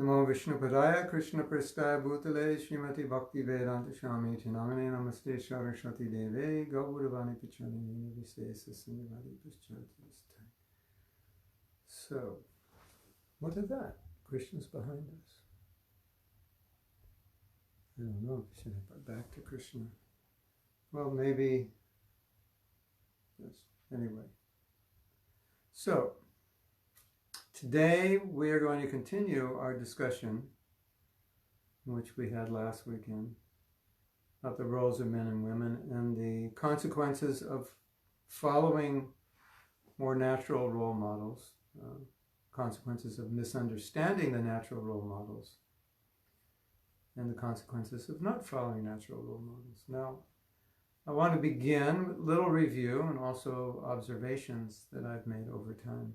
Namo Vishnu Padaya Krishna Prastaya Bhutale Srimati Bhakti Vedanta Swami Namane Namaste Saraswati Deve Gauruvani Pichani Visesa Sindhavadi Paschanti. So, what is that? Krishna's behind us. I don't know. Should I put back to Krishna? Well, maybe. Yes. Anyway. So, today we are going to continue our discussion, which we had last weekend, about the roles of men and women and the consequences of following more natural role models, consequences of misunderstanding the natural role models, and the consequences of not following natural role models. Now, I want to begin with a little review and also observations that I've made over time.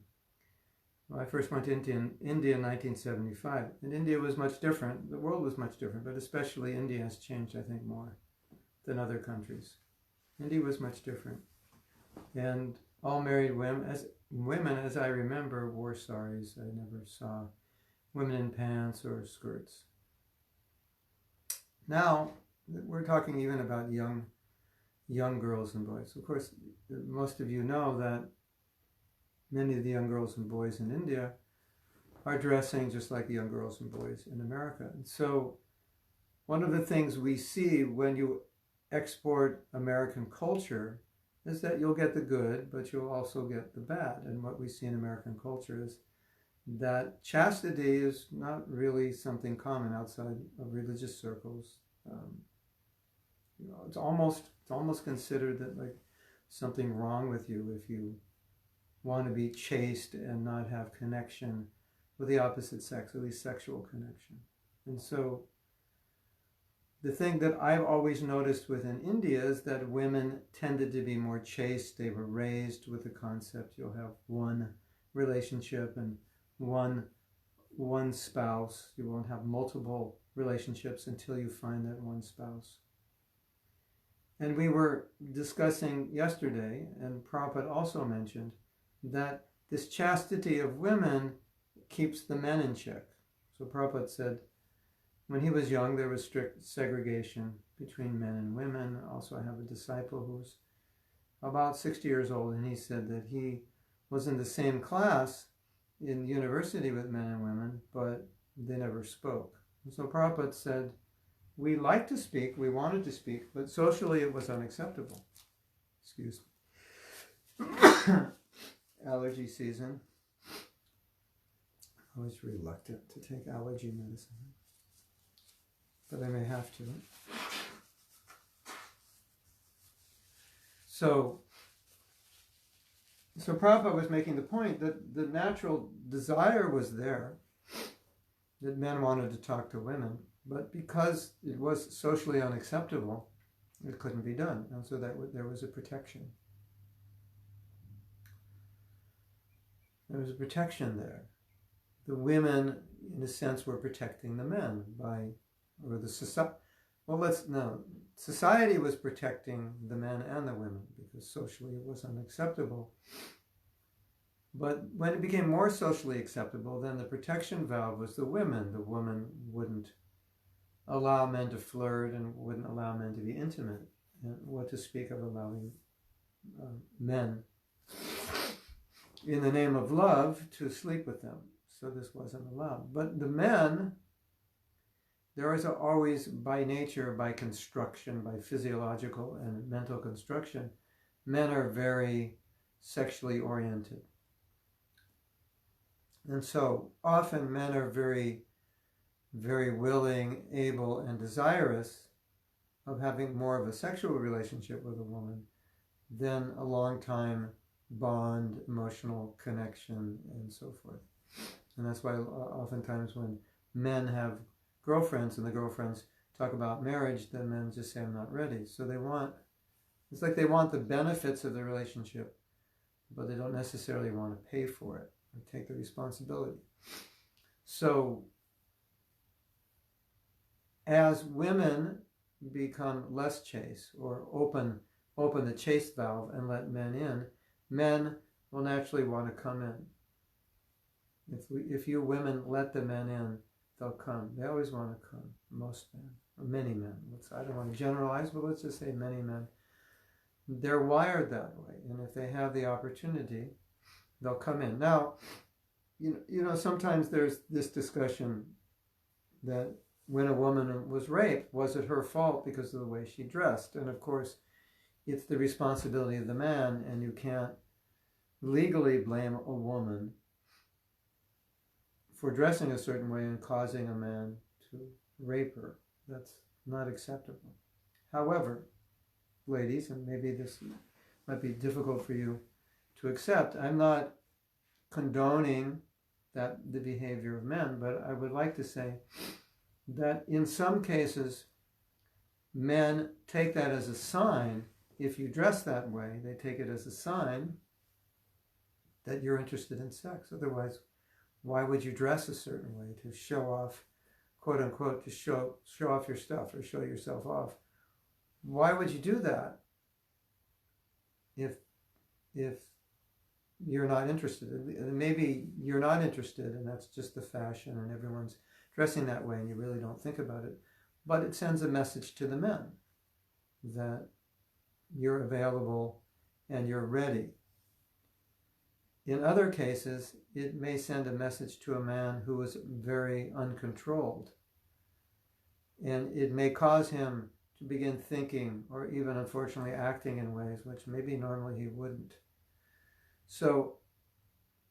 Well, I first went to India in 1975, and India was much different. The world was much different, but especially India has changed, I think, more than other countries. India was much different. And all married women, as I remember, wore saris. I never saw women in pants or skirts. Now, we're talking even about young girls and boys. Of course, most of you know that many of the young girls and boys in India are dressing just like the young girls and boys in America. And so one of the things we see when you export American culture is that you'll get the good, but you'll also get the bad. And what we see in American culture is that chastity is not really something common outside of religious circles. It's almost considered that like something wrong with you if you want to be chaste and not have connection with the opposite sex, at least sexual connection. And so the thing that I've always noticed within India is that women tended to be more chaste. They were raised with the concept you'll have one relationship and one spouse. You won't have multiple relationships until you find that one spouse. And we were discussing yesterday, and Prabhupada also mentioned, that this chastity of women keeps the men in check. So Prabhupada said, when he was young, there was strict segregation between men and women. Also, I have a disciple who's about 60 years old, and he said that he was in the same class in university with men and women, but they never spoke. And so Prabhupada said, we liked to speak, we wanted to speak, but socially it was unacceptable. Excuse me. Allergy season. I was reluctant to take allergy medicine, but I may have to. So Prabhupada was making the point that the natural desire was there, that men wanted to talk to women, but because it was socially unacceptable, it couldn't be done. And so there was a protection. There was a protection there. The women, in a sense, were protecting the men society was protecting the men and the women because socially it was unacceptable. But when it became more socially acceptable, then the protection valve was the women. The woman wouldn't allow men to flirt and wouldn't allow men to be intimate. And what to speak of allowing men, in the name of love, to sleep with them. So this wasn't allowed. But the men, there is always by nature, by construction, by physiological and mental construction, men are very sexually oriented. And so often men are very, very willing, able, and desirous of having more of a sexual relationship with a woman than a long time bond, emotional connection, and so forth. And that's why oftentimes when men have girlfriends and the girlfriends talk about marriage, the men just say, I'm not ready. So it's like they want the benefits of the relationship, but they don't necessarily want to pay for it or take the responsibility. So as women become less chaste or open the chaste valve and let men in, men will naturally want to come in. If you women let the men in, they'll come. They always want to come, most men, or many men. I don't want to generalize, but let's just say many men. They're wired that way, and if they have the opportunity, they'll come in. Now, you know, sometimes there's this discussion that when a woman was raped, was it her fault because of the way she dressed? And of course, it's the responsibility of the man, and you can't legally blame a woman for dressing a certain way and causing a man to rape her. That's not acceptable. However, ladies, and maybe this might be difficult for you to accept, I'm not condoning the behavior of men, but I would like to say that in some cases, men take that as a sign. If you dress that way, they take it as a sign that you're interested in sex. Otherwise, why would you dress a certain way? To show off, quote unquote, to show off your stuff or show yourself off. Why would you do that if you're not interested? Maybe you're not interested and that's just the fashion and everyone's dressing that way and you really don't think about it. But it sends a message to the men that you're available and you're ready. In other cases, it may send a message to a man who is very uncontrolled. And it may cause him to begin thinking or even unfortunately acting in ways which maybe normally he wouldn't. So,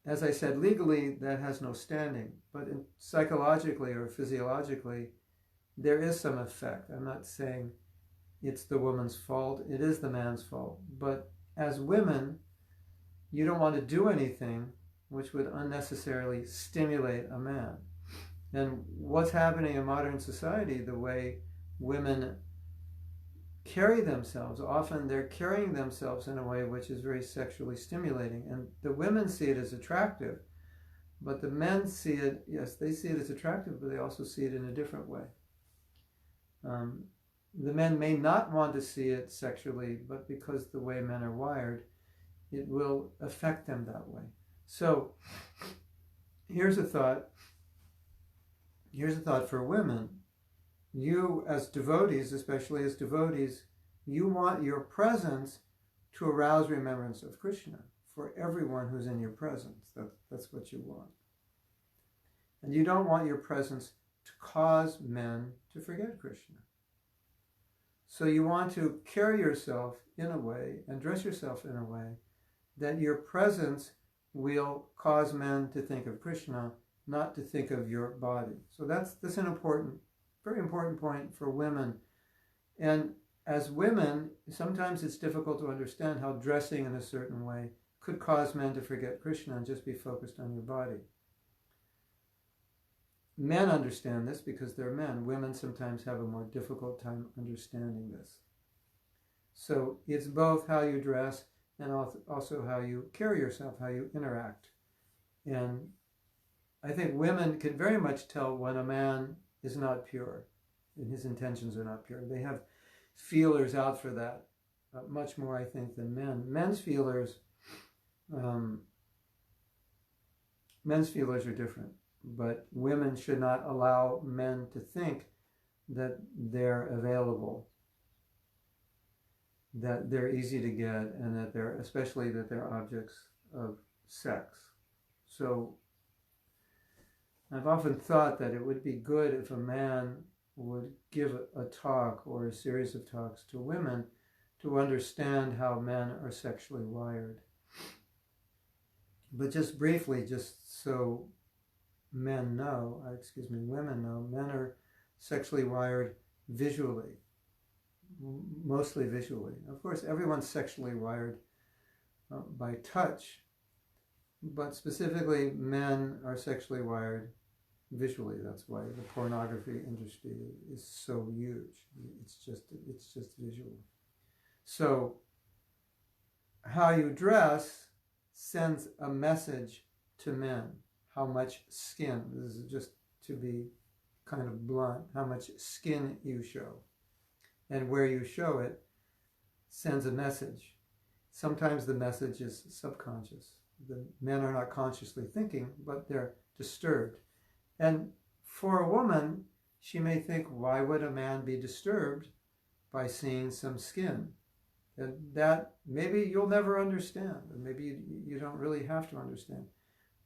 as I said, legally that has no standing, but psychologically or physiologically, there is some effect. I'm not saying it's the woman's fault, it is the man's fault. But as women, you don't want to do anything which would unnecessarily stimulate a man. And what's happening in modern society, the way women carry themselves, often they're carrying themselves in a way which is very sexually stimulating. And the women see it as attractive, but the men see it, yes, they see it as attractive, but they also see it in a different way. The men may not want to see it sexually, but because the way men are wired, it will affect them that way. So here's a thought. Here's a thought for women. You as devotees, especially as devotees, you want your presence to arouse remembrance of Krishna for everyone who's in your presence. That's what you want. And you don't want your presence to cause men to forget Krishna. So you want to carry yourself in a way and dress yourself in a way that your presence will cause men to think of Krishna, not to think of your body. So that's an important, very important point for women. And as women, sometimes it's difficult to understand how dressing in a certain way could cause men to forget Krishna and just be focused on your body. Men understand this because they're men. Women sometimes have a more difficult time understanding this. So it's both how you dress and also how you carry yourself, how you interact. And I think women can very much tell when a man is not pure and his intentions are not pure. They have feelers out for that, much more, I think, than men. Men's feelers are different, but women should not allow men to think that they're available, that they're easy to get, and that especially that they're objects of sex. So I've often thought that it would be good if a man would give a talk or a series of talks to women to understand how men are sexually wired. But just briefly, just so women know, men are sexually wired visually, mostly visually. Of course, everyone's sexually wired by touch, but specifically men are sexually wired visually. That's why the pornography industry is so huge. It's just visual. So how you dress sends a message to men. How much skin, this is just to be kind of blunt, how much skin you show. And where you show it sends a message. Sometimes the message is subconscious. The men are not consciously thinking, but they're disturbed. And for a woman, she may think, why would a man be disturbed by seeing some skin? And that maybe you'll never understand, and maybe you don't really have to understand.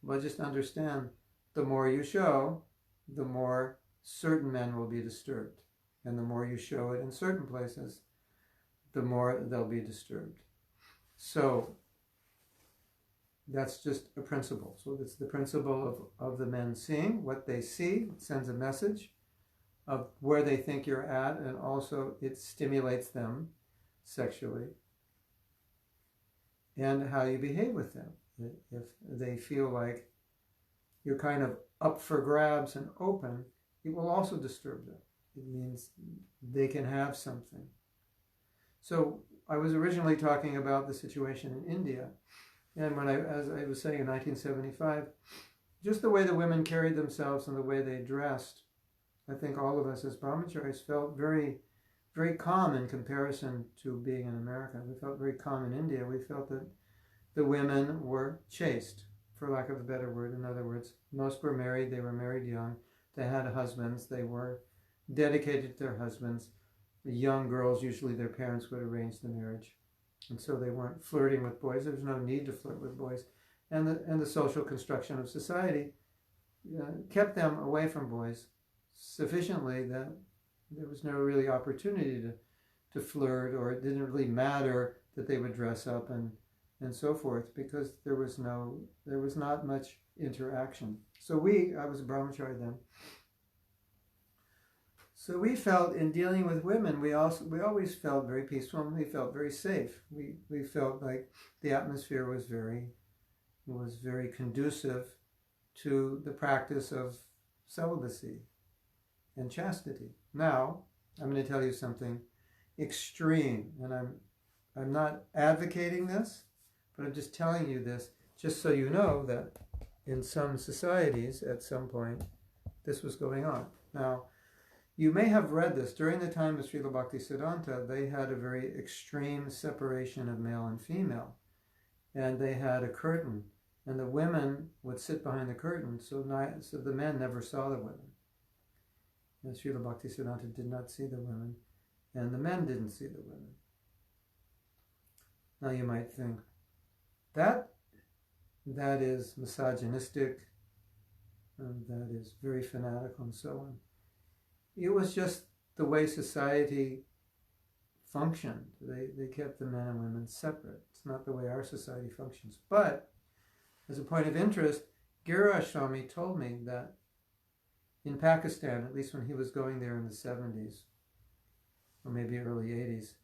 But just understand, the more you show, the more certain men will be disturbed. And the more you show it in certain places, the more they'll be disturbed. So that's just a principle. So it's the principle of the men seeing what they see. It sends a message of where they think you're at, and also it stimulates them sexually, and how you behave with them. If they feel like you're kind of up for grabs and open, it will also disturb them. It means they can have something. So I was originally talking about the situation in India, and as I was saying, in 1975, just the way the women carried themselves and the way they dressed, I think all of us as brahmacharis felt very, very calm in comparison to being in America. We felt very calm in India. We felt that the women were chaste, for lack of a better word. In other words, most were married. They were married young. They had husbands. They were dedicated to their husbands. The young girls, usually their parents would arrange the marriage. And so they weren't flirting with boys. There was no need to flirt with boys. And the social construction of society kept them away from boys sufficiently that there was no really opportunity to flirt, or it didn't really matter that they would dress up and so forth, because there was not much interaction. So I was a brahmachari then. So we felt, in dealing with women, we always felt very peaceful, and we felt very safe. We felt like the atmosphere was very conducive to the practice of celibacy and chastity. Now, I'm going to tell you something extreme, and I'm not advocating this, but I'm just telling you this, just so you know that in some societies, at some point, this was going on. Now, you may have read this. During the time of Srila Bhaktisiddhanta, they had a very extreme separation of male and female, and they had a curtain, and the women would sit behind the curtain, so the men never saw the women. And Srila Bhaktisiddhanta did not see the women, and the men didn't see the women. Now you might think, that is misogynistic, and that is very fanatical, and so on. It was just the way society functioned. They kept the men and women separate. It's not the way our society functions. But, as a point of interest, Giriraj Swami told me that in Pakistan, at least when he was going there in the 70s, or maybe early 80s,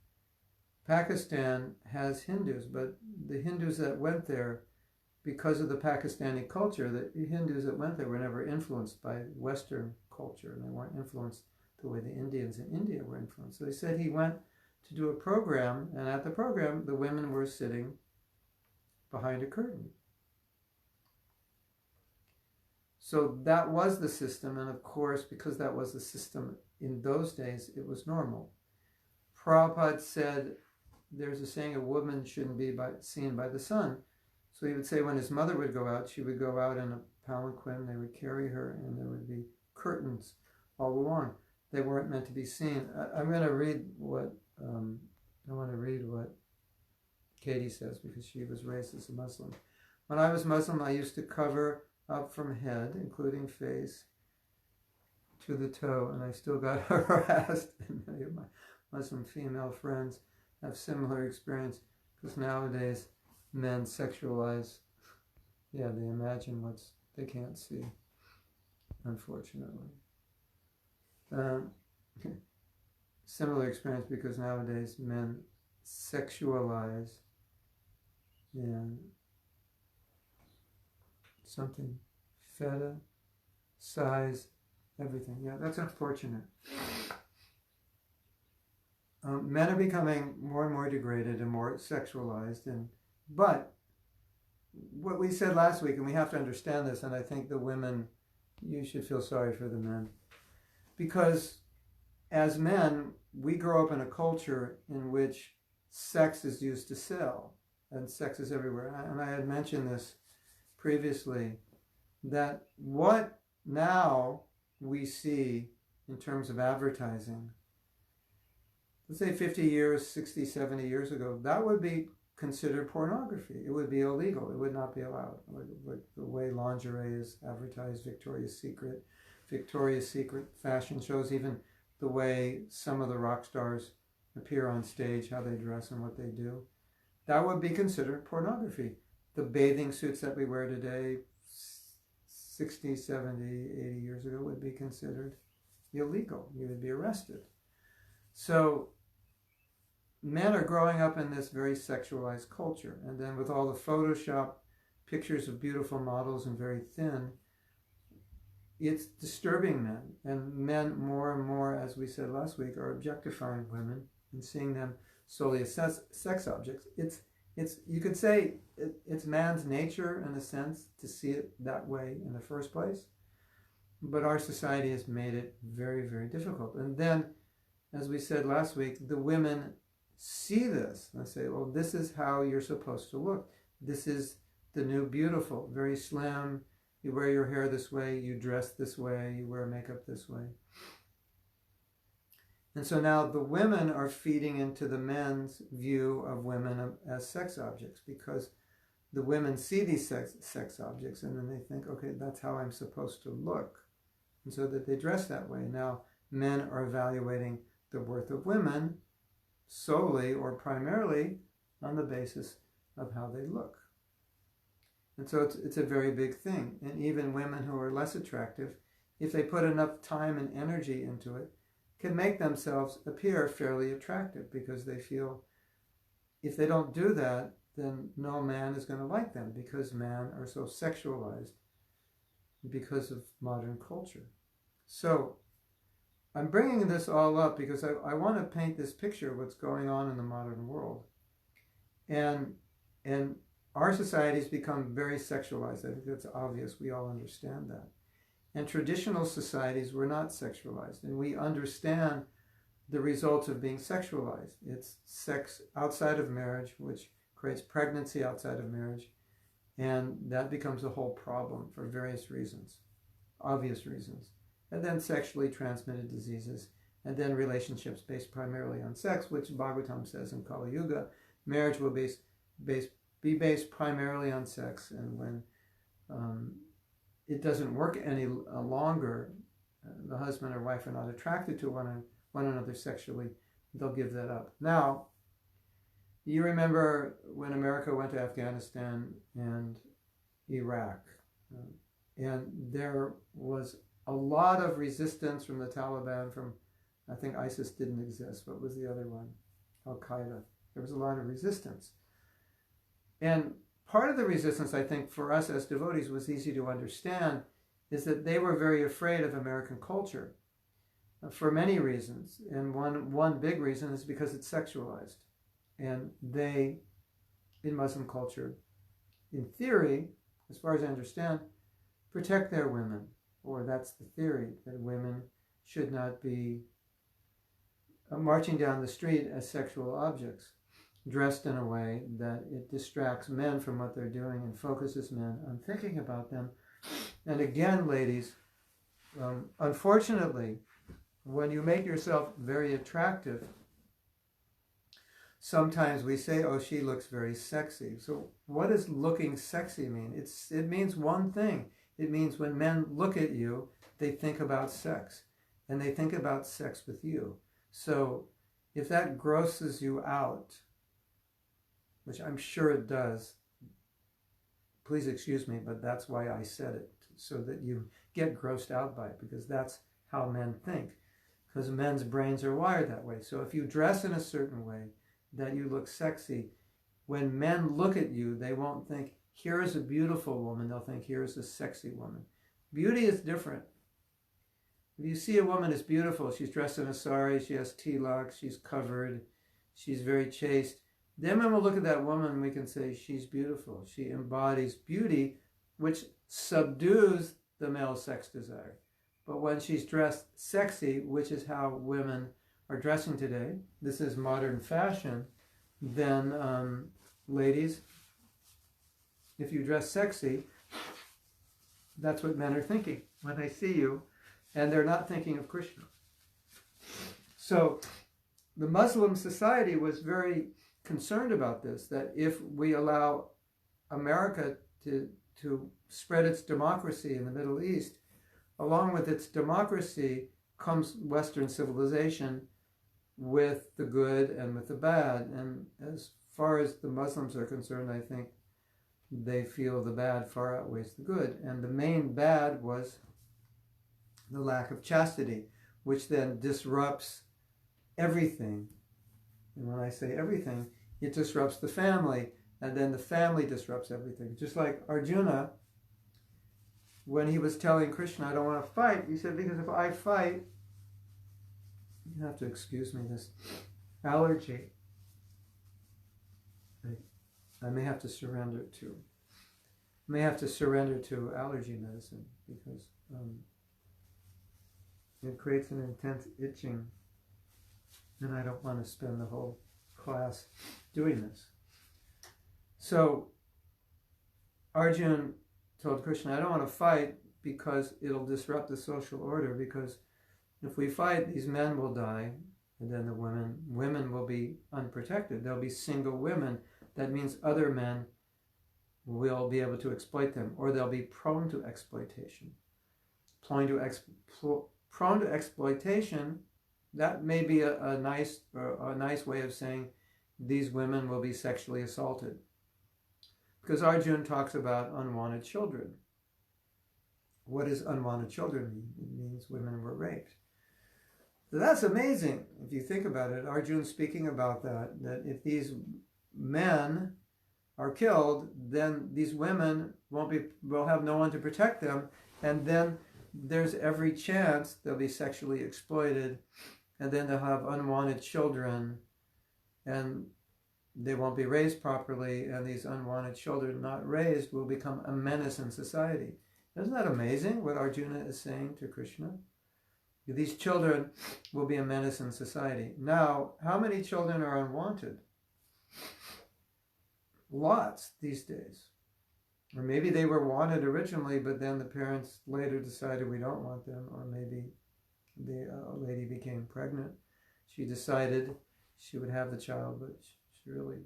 Pakistan has Hindus, but the Hindus that went there, because of the Pakistani culture, the Hindus that went there were never influenced by Western culture, and they weren't influenced the way the Indians in India were influenced. So they said he went to do a program, and at the program, the women were sitting behind a curtain. So that was the system, and of course, because that was the system in those days, it was normal. Prabhupada said, there's a saying, a woman shouldn't be seen by the sun. So he would say when his mother would go out, she would go out in a palanquin, they would carry her, and there would be curtains all along. They weren't meant to be seen. I'm going to read what Katie says, because she was raised as a Muslim. When I was Muslim, I used to cover up from head, including face, to the toe, and I still got harassed. And many of my Muslim female friends have similar experience, because nowadays men sexualize. Yeah, they imagine they can't see, unfortunately. Similar experience, because nowadays men sexualize and something, feta, size, everything. Yeah, that's unfortunate. Men are becoming more and more degraded and more sexualized, but what we said last week, and we have to understand this, and I think the women, you should feel sorry for the men, because as men, we grow up in a culture in which sex is used to sell, and sex is everywhere. And I had mentioned this previously, that what now we see in terms of advertising, let's say 50 years, 60, 70 years ago, that would be considered pornography. It would be illegal. It would not be allowed. Like the way lingerie is advertised, Victoria's Secret fashion shows, even the way some of the rock stars appear on stage, how they dress and what they do. That would be considered pornography. The bathing suits that we wear today, 60, 70, 80 years ago, would be considered illegal. You would be arrested. So men are growing up in this very sexualized culture. And then with all the Photoshop pictures of beautiful models and very thin, it's disturbing men. And men more and more, as we said last week, are objectifying women and seeing them solely as sex objects. You could say it's man's nature, in a sense, to see it that way in the first place. But our society has made it very, very difficult. And then, as we said last week, the women see this and say, well, this is how you're supposed to look. This is the new beautiful, very slim. You wear your hair this way, you dress this way, you wear makeup this way. And so now the women are feeding into the men's view of women as sex objects, because the women see these sex objects and then they think, okay, that's how I'm supposed to look. And so that they dress that way. Now men are evaluating the worth of women solely or primarily on the basis of how they look. And so it's a very big thing. And even women who are less attractive, if they put enough time and energy into it, can make themselves appear fairly attractive, because they feel if they don't do that, then no man is going to like them, because men are so sexualized because of modern culture. So I'm bringing this all up because I want to paint this picture of what's going on in the modern world. And our society's become very sexualized. I think that's obvious. We all understand that. And traditional societies were not sexualized. And we understand the results of being sexualized. It's sex outside of marriage, which creates pregnancy outside of marriage. And that becomes a whole problem for various reasons, obvious reasons. And then sexually transmitted diseases. And then relationships based primarily on sex, which Bhagavatam says in Kali Yuga, marriage will be based primarily on sex. And when it doesn't work any longer, the husband or wife are not attracted to one another sexually, they'll give that up. Now, you remember when America went to Afghanistan and Iraq, and there was a lot of resistance from the Taliban, from, I think ISIS didn't exist. What was the other one? Al-Qaeda. There was a lot of resistance. And part of the resistance, I think, for us as devotees was easy to understand, is that they were very afraid of American culture for many reasons. And one big reason is because it's sexualized. And they, in Muslim culture, in theory, as far as I understand, protect their women. Or that's the theory, that women should not be marching down the street as sexual objects, dressed in a way that it distracts men from what they're doing and focuses men on thinking about them. And again, ladies, unfortunately, when you make yourself very attractive, sometimes we say, oh, she looks very sexy. So what does looking sexy mean? It means one thing. It means when men look at you, they think about sex. And they think about sex with you. So if that grosses you out, which I'm sure it does, please excuse me, but that's why I said it, so that you get grossed out by it, because that's how men think. Because men's brains are wired that way. So if you dress in a certain way that you look sexy, when men look at you, they won't think, here is a beautiful woman. They'll think, here is a sexy woman. Beauty is different. If you see a woman as beautiful, she's dressed in a sari, she has tilak, she's covered, she's very chaste, then when we look at that woman, we can say she's beautiful. She embodies beauty, which subdues the male sex desire. But when she's dressed sexy, which is how women are dressing today, this is modern fashion, then ladies, if you dress sexy, that's what men are thinking when they see you. and they're not thinking of Krishna. So the Muslim society was very concerned about this, that if we allow America to spread its democracy in the Middle East, along with its democracy comes Western civilization with the good and with the bad. And as far as the Muslims are concerned, I think they feel the bad far outweighs the good. And the main bad was the lack of chastity, which then disrupts everything. And when I say everything, it disrupts the family, and then the family disrupts everything. Just like Arjuna, when he was telling Krishna, I don't want to fight, he said, because if I fight, you have to excuse me, this allergy, I may have to surrender to allergy medicine, because it creates an intense itching, and I don't want to spend the whole class doing this. So Arjuna told Krishna, I don't want to fight because it'll disrupt the social order, because if we fight, these men will die, and then the women will be unprotected. There'll be single women. That means other men will be able to exploit them, or they'll be prone to exploitation. Prone to exploitation, that may be a nice way of saying these women will be sexually assaulted. Because Arjuna talks about unwanted children. What does unwanted children mean? It means women were raped. So that's amazing if you think about it. Arjuna's speaking about that if these men are killed, then these women will have no one to protect them, and then there's every chance they'll be sexually exploited, and then they'll have unwanted children, and they won't be raised properly, and these unwanted children not raised will become a menace in society. Isn't that amazing what Arjuna is saying to Krishna? These children will be a menace in society. Now, how many children are unwanted? Lots these days. Or maybe they were wanted originally, but then the parents later decided we don't want them, or maybe the lady became pregnant. She decided she would have the child, but she really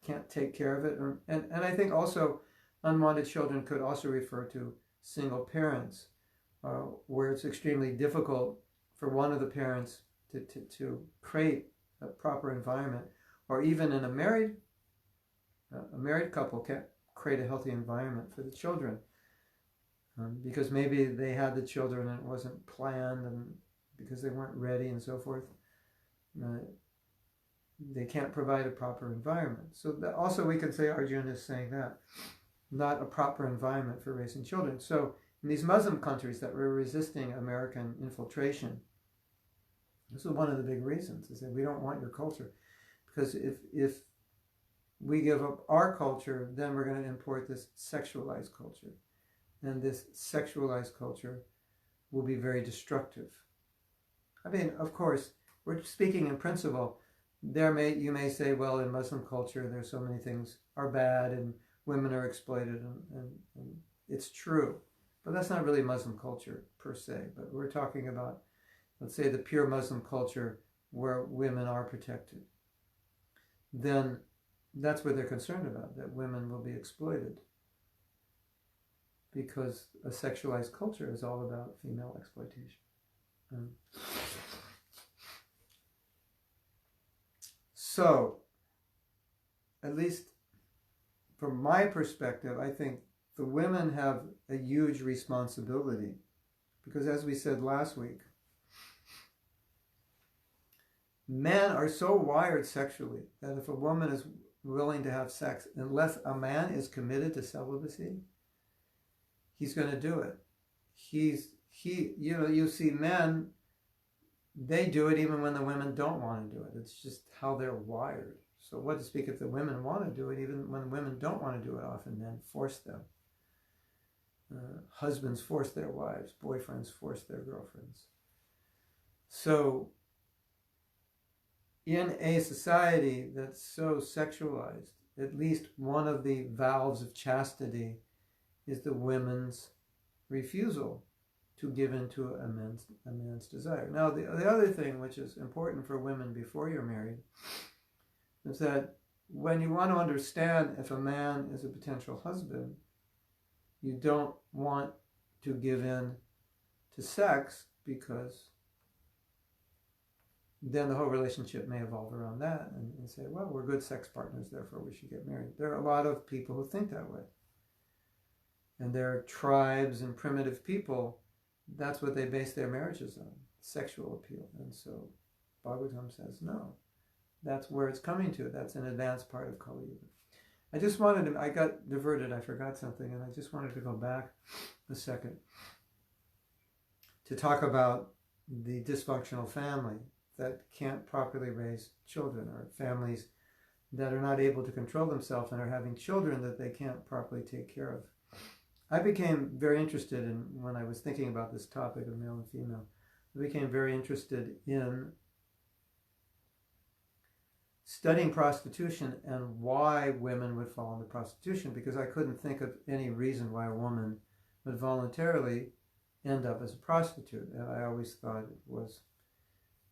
can't take care of it. And I think also unwanted children could also refer to single parents, where it's extremely difficult for one of the parents to create a proper environment, or even in a married couple can't create a healthy environment for the children, because maybe they had the children and it wasn't planned, and because they weren't ready and so forth, they can't provide a proper environment. So that also we can say Arjuna is saying that, not a proper environment for raising children. So in these Muslim countries that were resisting American infiltration, this is one of the big reasons, is that we don't want your culture, because if we give up our culture, then we're going to import this sexualized culture, and this sexualized culture will be very destructive. I mean, of course, we're speaking in principle. You may say, well, in Muslim culture, there's so many things are bad and women are exploited, and it's true. But that's not really Muslim culture per se. But we're talking about, let's say, the pure Muslim culture where women are protected. Then that's what they're concerned about, that women will be exploited. Because a sexualized culture is all about female exploitation. So, at least from my perspective, I think the women have a huge responsibility, because as we said last week, men are so wired sexually that if a woman is willing to have sex, unless a man is committed to celibacy, he's going to do it. You see men, they do it even when the women don't want to do it. It's just how they're wired. So what to speak if the women want to do it, even when women don't want to do it, often men force them. Husbands force their wives, boyfriends force their girlfriends. So in a society that's so sexualized, at least one of the valves of chastity is the women's refusal to give into a man's desire. Now, the other thing which is important for women before you're married is that when you want to understand if a man is a potential husband, you don't want to give in to sex, because then the whole relationship may evolve around that and say, well, we're good sex partners, therefore we should get married. There are a lot of people who think that way. And there are tribes and primitive people, that's what they base their marriages on, sexual appeal. And so Bhagavatam says, no, that's where it's coming to. That's an advanced part of Kali Yuga. I just wanted to, I got diverted, I forgot something, and I just wanted to go back a second to talk about the dysfunctional family that can't properly raise children, or families that are not able to control themselves and are having children that they can't properly take care of. I became very interested in, when I was thinking about this topic of male and female, I became very interested in studying prostitution and why women would fall into prostitution, because I couldn't think of any reason why a woman would voluntarily end up as a prostitute. And I always thought it was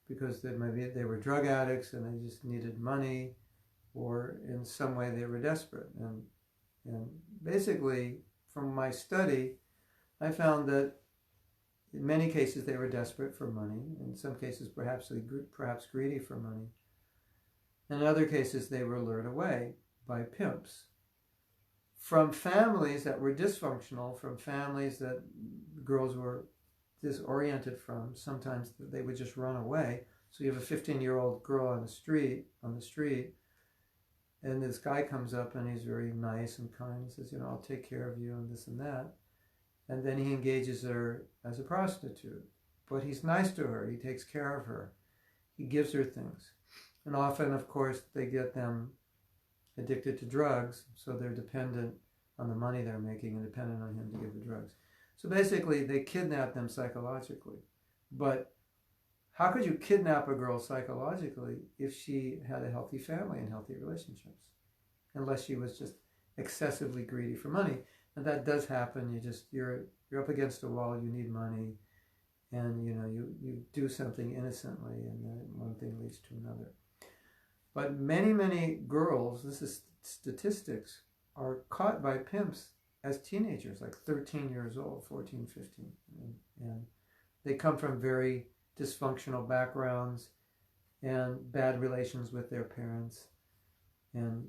because maybe they were drug addicts and they just needed money, or in some way they were desperate. And basically, from my study, I found that in many cases they were desperate for money. In some cases, perhaps greedy for money. In other cases, they were lured away by pimps from families that were dysfunctional, from families that girls were disoriented from. Sometimes they would just run away. So you have a 15-year-old girl on the street, and this guy comes up and he's very nice and kind and says, I'll take care of you and this and that. And then he engages her as a prostitute. But he's nice to her. He takes care of her. He gives her things. And often, of course, they get them addicted to drugs, so they're dependent on the money they're making and dependent on him to give the drugs. So basically, they kidnap them psychologically. But how could you kidnap a girl psychologically if she had a healthy family and healthy relationships? Unless she was just excessively greedy for money. And that does happen. You're up against a wall, you need money, and you do something innocently, and then one thing leads to another. But many, many girls, this is statistics, are caught by pimps as teenagers, like 13 years old, 14, 15. And they come from very dysfunctional backgrounds and bad relations with their parents. And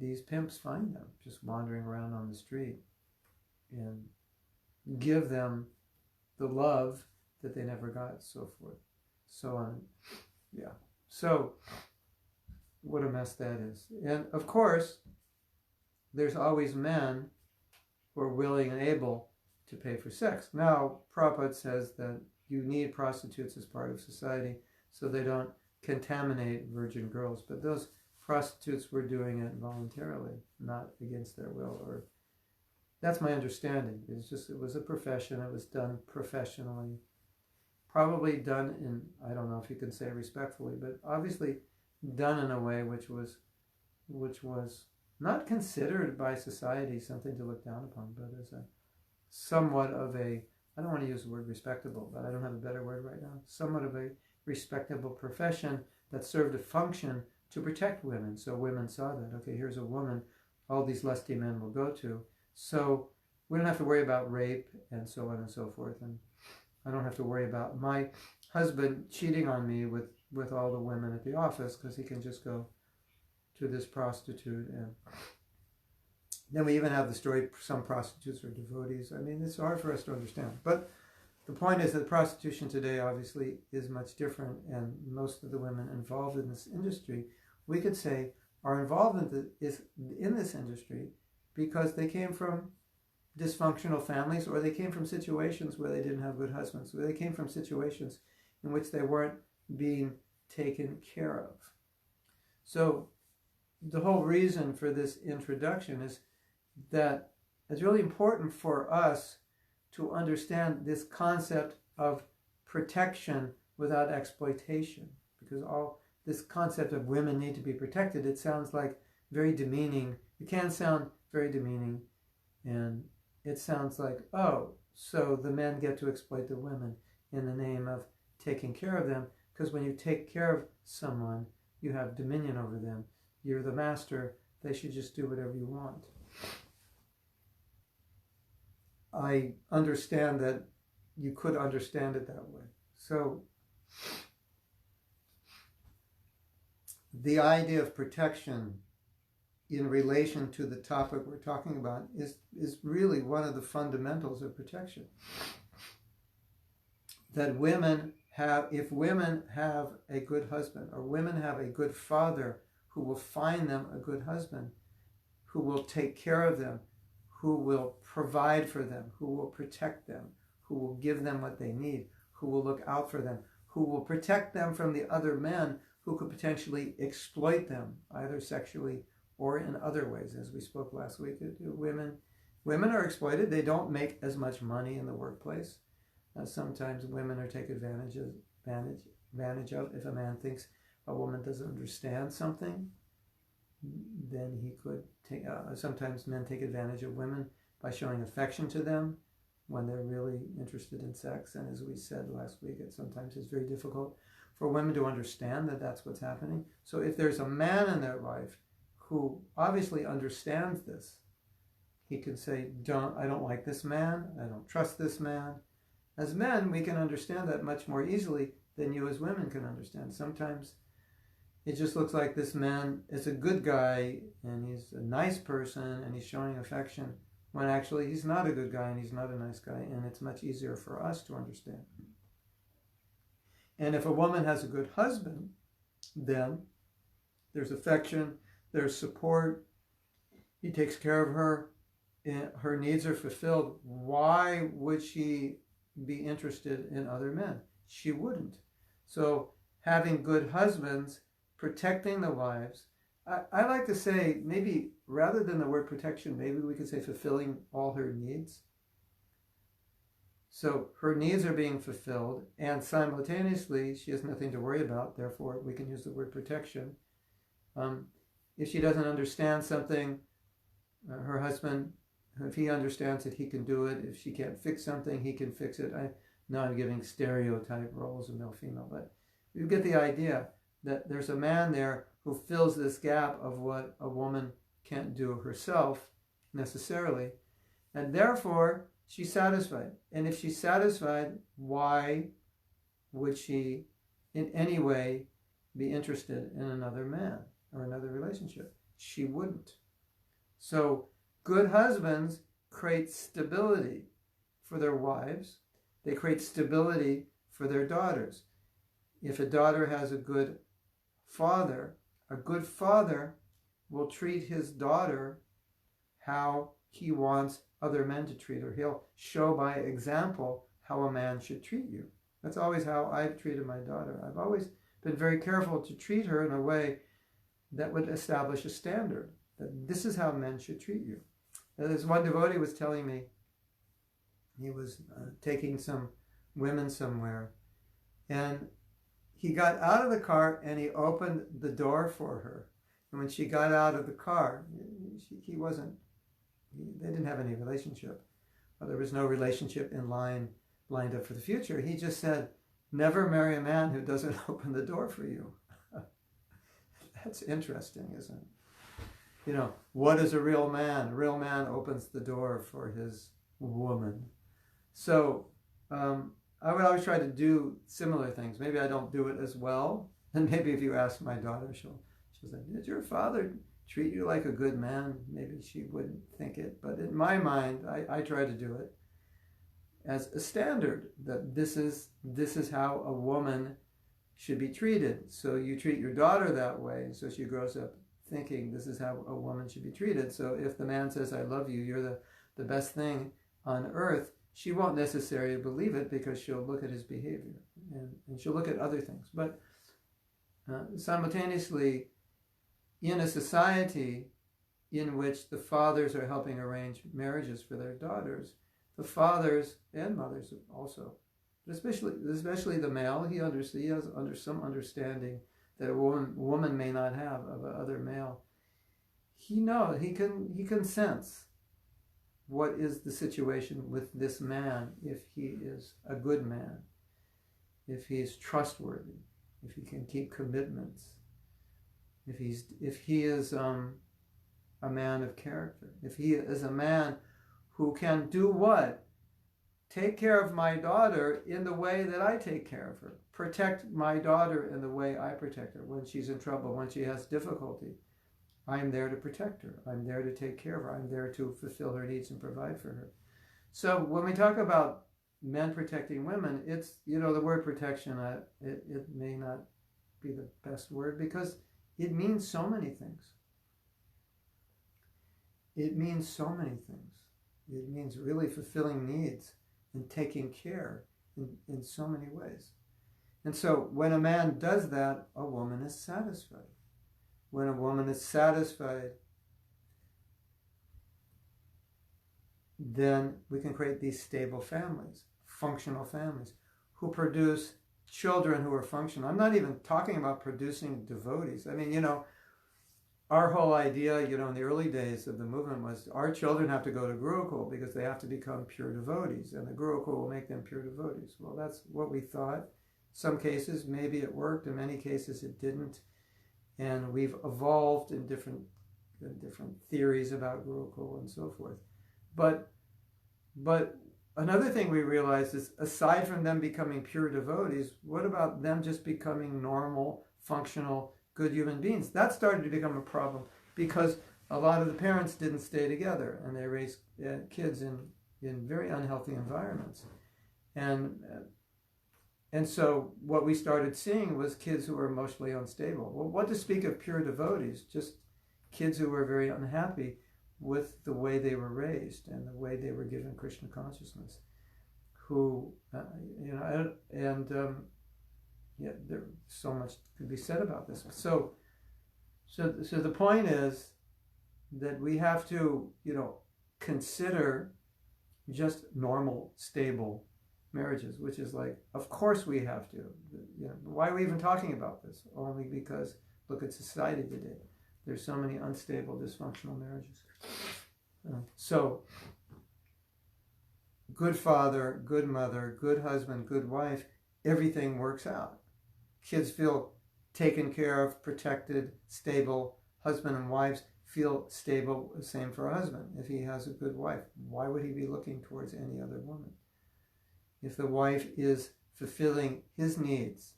these pimps find them just wandering around on the street and give them the love that they never got, so forth, so on. Yeah. So what a mess that is. And of course, there's always men who are willing and able to pay for sex. Now, Prabhupada says that you need prostitutes as part of society so they don't contaminate virgin girls. But those prostitutes were doing it voluntarily, not against their will. Or that's my understanding. It was a profession. It was done professionally. Probably done in, I don't know if you can say respectfully, but obviously done in a way which was not considered by society something to look down upon, but as a somewhat of a, I don't want to use the word respectable, but I don't have a better word right now, somewhat of a respectable profession that served a function to protect women. So women saw that, okay, here's a woman all these lusty men will go to, so we don't have to worry about rape and so on and so forth, and I don't have to worry about my husband cheating on me with all the women at the office, because he can just go to this prostitute. And then we even have the story, some prostitutes are devotees. I mean, it's hard for us to understand. But the point is that prostitution today obviously is much different, and most of the women involved in this industry, we could say, are involved in this industry because they came from dysfunctional families, or they came from situations where they didn't have good husbands, or they came from situations in which they weren't being taken care of. So the whole reason for this introduction is that it's really important for us to understand this concept of protection without exploitation, because all this concept of women need to be protected, it sounds like very demeaning. It can sound very demeaning, and it sounds like, oh, So the men get to exploit the women in the name of taking care of them, because when you take care of someone, you have dominion over them. You're the master. They should just do whatever you want. I understand that you could understand it that way. So the idea of protection in relation to the topic we're talking about is really one of the fundamentals of protection. That women have, if women have a good husband, or women have a good father who will find them a good husband, who will take care of them, who will provide for them, who will protect them, who will give them what they need, who will look out for them, who will protect them from the other men who could potentially exploit them, either sexually or in other ways. As we spoke last week, women are exploited. They don't make as much money in the workplace. Sometimes women are taken advantage of. If a man thinks a woman doesn't understand something, then he could take. Sometimes men take advantage of women by showing affection to them when they're really interested in sex. And as we said last week, sometimes it's very difficult for women to understand that that's what's happening. So if there's a man in their life who obviously understands this, he can say, I don't like this man, I don't trust this man. As men, we can understand that much more easily than you as women can understand. Sometimes it just looks like this man is a good guy and he's a nice person and he's showing affection, when actually he's not a good guy and he's not a nice guy, and it's much easier for us to understand. And if a woman has a good husband, then there's affection, there's support, he takes care of her, her needs are fulfilled. Why would she be interested in other men? She wouldn't. So having good husbands, protecting the wives, I like to say, maybe rather than the word protection, maybe we could say fulfilling all her needs. So her needs are being fulfilled, and simultaneously she has nothing to worry about. Therefore, we can use the word protection. If she doesn't understand something, her husband, if he understands it, he can do it. If she can't fix something, he can fix it. I'm giving stereotype roles of male-female, but you get the idea that there's a man there who fills this gap of what a woman can't do herself necessarily, and therefore she's satisfied. And if she's satisfied, why would she in any way be interested in another man or another relationship? She wouldn't. So good husbands create stability for their wives. They create stability for their daughters. If a daughter has a good father will treat his daughter how he wants other men to treat her. He'll show by example how a man should treat you. That's always how I've treated my daughter. I've always been very careful to treat her in a way that would establish a standard, that this is how men should treat you. As one devotee was telling me, he was taking some women somewhere, and he got out of the car and he opened the door for her. And when she got out of the car, they didn't have any relationship. There was no relationship lined up for the future. He just said, never marry a man who doesn't open the door for you. That's interesting, isn't it? What is a real man? A real man opens the door for his woman. So I would always try to do similar things. Maybe I don't do it as well. And maybe if you ask my daughter, she'll say, did your father treat you like a good man? Maybe she wouldn't think it. But in my mind, I try to do it as a standard, that this is how a woman should be treated. So you treat your daughter that way, so she grows up thinking this is how a woman should be treated. So if the man says, I love you, you're the best thing on earth, she won't necessarily believe it, because she'll look at his behavior and she'll look at other things. But simultaneously, in a society in which the fathers are helping arrange marriages for their daughters, the fathers and mothers also, especially the male, he has some understanding that a woman may not have of other male. He can sense what is the situation with this man, if he is a good man, if he is trustworthy, if he can keep commitments, if he is a man of character, if he is a man who can do what? Take care of my daughter in the way that I take care of her. Protect my daughter in the way I protect her. When she's in trouble, when she has difficulty, I'm there to protect her. I'm there to take care of her. I'm there to fulfill her needs and provide for her. So when we talk about men protecting women, it's, the word protection, it may not be the best word because it means so many things. It means so many things. It means really fulfilling needs and taking care in so many ways. And so when a man does that, a woman is satisfied. When a woman is satisfied, then we can create these stable families, functional families, who produce children who are functional. I'm not even talking about producing devotees. I mean, our whole idea, in the early days of the movement was our children have to go to Gurukul because they have to become pure devotees, and the Gurukul will make them pure devotees. Well, that's what we thought. Some cases, maybe it worked. In many cases, it didn't. And we've evolved in different theories about Gurukul and so forth. But another thing we realized is, aside from them becoming pure devotees, what about them just becoming normal, functional, good human beings? That started to become a problem because a lot of the parents didn't stay together and they raised kids in very unhealthy environments. And so what we started seeing was kids who were emotionally unstable. Well, what to speak of pure devotees? Just kids who were very unhappy with the way they were raised and the way they were given Krishna consciousness. Who, there's so much could be said about this. So the point is that we have to, consider just normal, stable marriages, which is like, of course we have to. Why are we even talking about this? Only because look at society today. There's so many unstable, dysfunctional marriages. So, good father, good mother, good husband, good wife, everything works out. Kids feel taken care of, protected, stable. Husband and wives feel stable. Same for a husband. If he has a good wife, why would he be looking towards any other woman? If the wife is fulfilling his needs,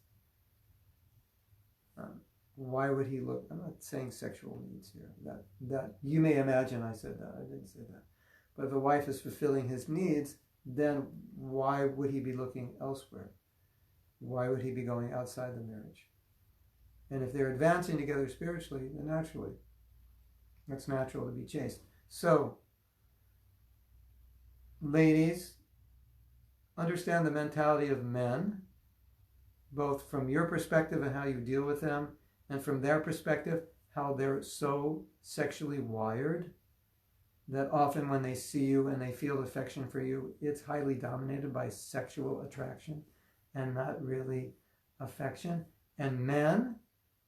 why would he look? I'm not saying sexual needs here. That you may imagine I said that. I didn't say that. But if the wife is fulfilling his needs, then why would he be looking elsewhere? Why would he be going outside the marriage? And if they're advancing together spiritually, then naturally, it's natural to be chaste. So, ladies, understand the mentality of men, both from your perspective and how you deal with them, and from their perspective, how they're so sexually wired that often when they see you and they feel affection for you, it's highly dominated by sexual attraction and not really affection. And men,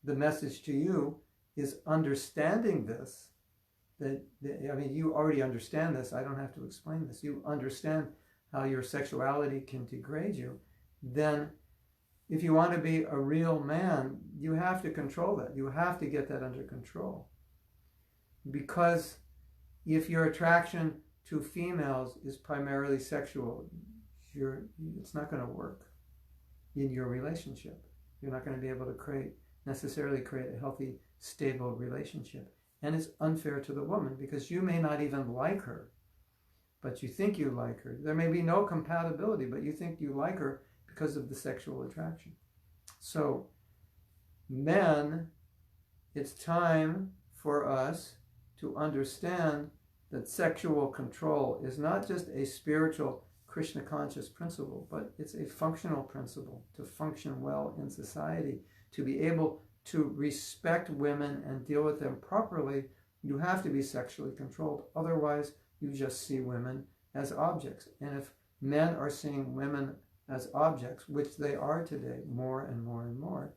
the message to you is understanding this, you already understand this. I don't have to explain this. You understand how your sexuality can degrade you. Then if you want to be a real man, you have to control that. You have to get that under control. Because if your attraction to females is primarily sexual, it's not going to work in your relationship. You're not going to be able to necessarily create a healthy, stable relationship. And it's unfair to the woman because you may not even like her, but you think you like her. There may be no compatibility, but you think you like her because of the sexual attraction. So, men, it's time for us to understand that sexual control is not just a spiritual Krishna conscious principle, but it's a functional principle to function well in society, to be able to respect women and deal with them properly. You have to be sexually controlled. Otherwise, you just see women as objects. And if men are seeing women as objects, which they are today more and more and more,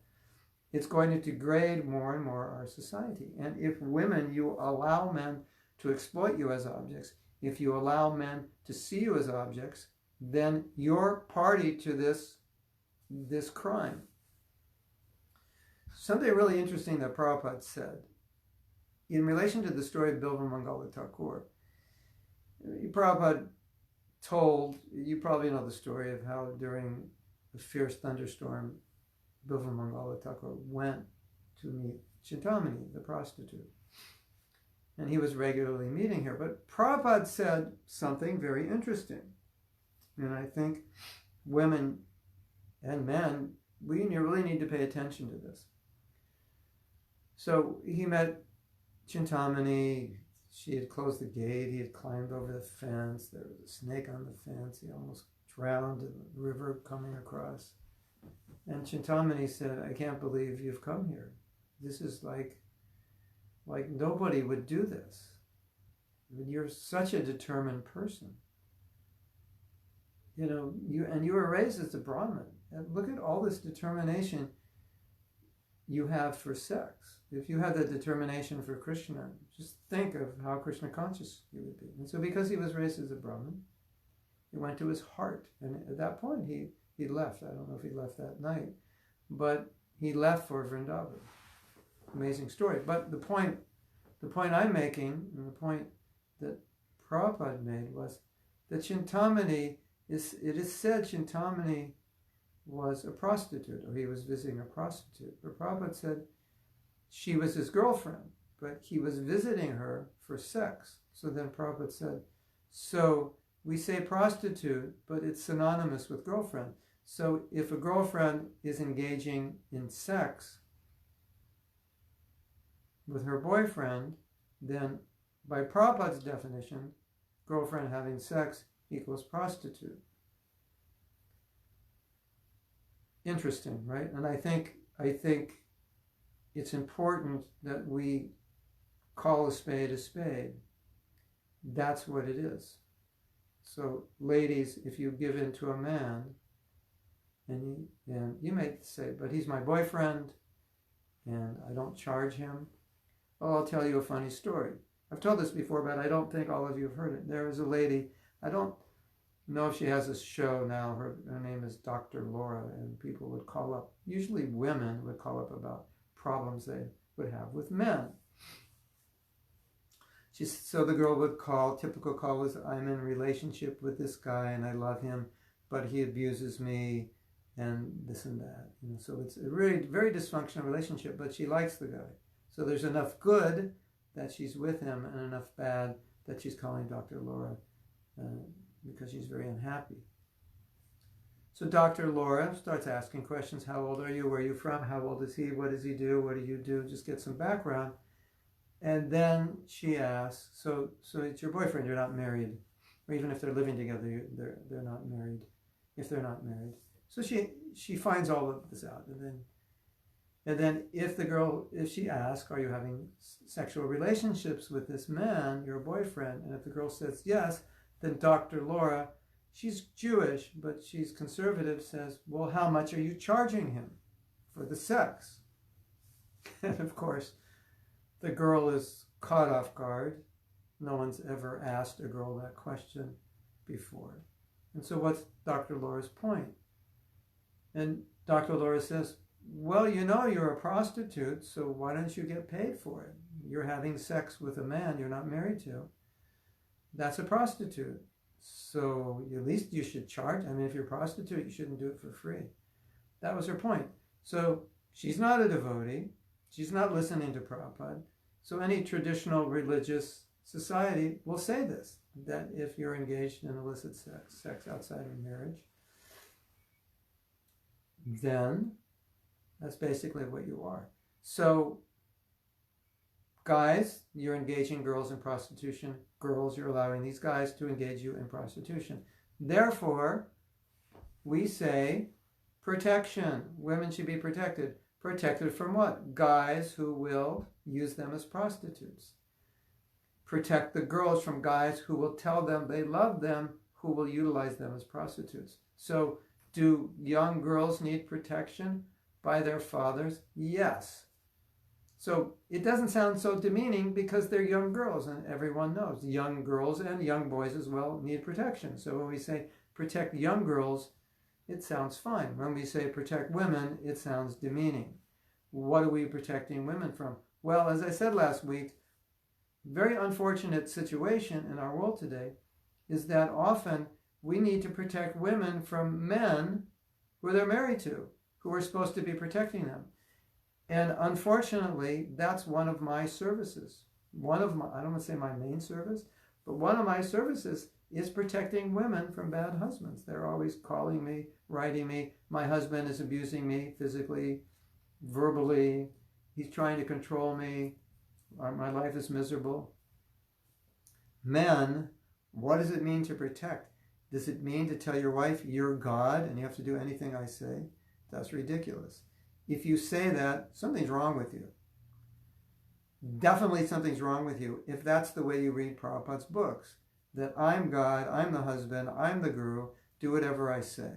it's going to degrade more and more our society. And if women, you allow men to exploit you as objects, if you allow men to see you as objects, then you're party to this crime. Something really interesting that Prabhupada said in relation to the story of Bilva Mangala Thakur. Prabhupada told, you probably know the story of how during a fierce thunderstorm, Bilva Mangala Thakur went to meet Chintamani, the prostitute. And he was regularly meeting her. But Prabhupada said something very interesting. And I think women and men, we really need to pay attention to this. So he met Chintamani. She had closed the gate. He had climbed over the fence. There was a snake on the fence. He almost drowned in the river coming across. And Chintamani said, I can't believe you've come here. This is like nobody would do this. You're such a determined person. You were raised as a Brahmin. And look at all this determination you have for sex. If you had the determination for Krishna, just think of how Krishna conscious you would be. And so because he was raised as a Brahmin, he went to his heart. And at that point, he left. I don't know if he left that night, but he left for Vrindavan. Amazing story. But the point I'm making, and the point that Prabhupada made, was that Chintamani, it is said Chintamani was a prostitute, or he was visiting a prostitute. But Prabhupada said she was his girlfriend, but he was visiting her for sex. So then Prabhupada said, so we say prostitute, but it's synonymous with girlfriend. So if a girlfriend is engaging in sex with her boyfriend, then by Prabhupada's definition, girlfriend having sex equals prostitute. Interesting, right? And I think it's important that we call a spade a spade. That's what it is. So ladies, if you give in to a man, and you may say, but he's my boyfriend, and I don't charge him. Oh, I'll tell you a funny story. I've told this before, but I don't think all of you have heard it. There was a lady, I don't know if she has a show now. Her name is Dr. Laura, and people would call up, usually women would call up about problems they would have with men. So the girl would call, typical call was, I'm in a relationship with this guy and I love him, but he abuses me and this and that. So it's a really very dysfunctional relationship, but she likes the guy. So there's enough good that she's with him and enough bad that she's calling Dr. Laura because she's very unhappy. So Dr. Laura starts asking questions. How old are you? Where are you from? How old is he? What does he do? What do you do? Just get some background. And then she asks, so it's your boyfriend, you're not married. Or even if they're living together, they're not married. If they're not married. So she finds all of this out. And then if she asks, are you having sexual relationships with this man, your boyfriend? And if the girl says yes, then Dr. Laura, she's Jewish, but she's conservative, says, well, how much are you charging him for the sex? And of course, the girl is caught off guard. No one's ever asked a girl that question before. And so what's Dr. Laura's point? And Dr. Laura says, well, you're a prostitute, so why don't you get paid for it? You're having sex with a man you're not married to. That's a prostitute. So at least you should charge. I mean, if you're a prostitute, you shouldn't do it for free. That was her point. So she's not a devotee. She's not listening to Prabhupada. So any traditional religious society will say this, that if you're engaged in illicit sex outside of marriage, then that's basically what you are. So guys, you're engaging girls in prostitution. Girls, you're allowing these guys to engage you in prostitution. Therefore, we say protection. Women should be protected. Protected from what? Guys who will use them as prostitutes. Protect the girls from guys who will tell them they love them, who will utilize them as prostitutes. So, do young girls need protection by their fathers? Yes. So it doesn't sound so demeaning because they're young girls, and everyone knows young girls and young boys as well need protection. So when we say protect young girls, it sounds fine. When we say protect women, it sounds demeaning. What are we protecting women from? Well, as I said last week, very unfortunate situation in our world today is that often we need to protect women from men who they're married to, who are supposed to be protecting them. And unfortunately, that's one of my services. One of my, I don't want to say my main service, but one of my services is protecting women from bad husbands. They're always calling me, writing me, my husband is abusing me physically, verbally, he's trying to control me, my life is miserable. Men, what does it mean to protect? Does it mean to tell your wife, you're God and you have to do anything I say? That's ridiculous. If you say that, something's wrong with you. Definitely something's wrong with you if that's the way you read Prabhupada's books. That I'm God, I'm the husband, I'm the guru, do whatever I say.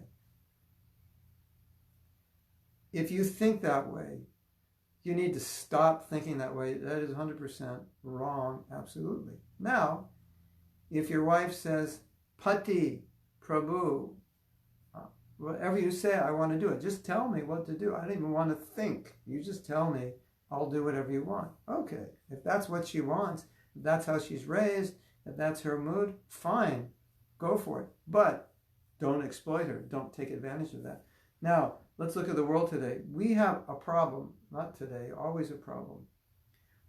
If you think that way, you need to stop thinking that way. That is 100% wrong, absolutely. Now, if your wife says, Pati, Prabhu, whatever you say, I want to do it. Just tell me what to do. I don't even want to think. You just tell me, I'll do whatever you want. Okay, if that's what she wants, if that's how she's raised, if that's her mood, fine, go for it. But don't exploit her. Don't take advantage of that. Now, let's look at the world today. We have a problem, not today, always a problem.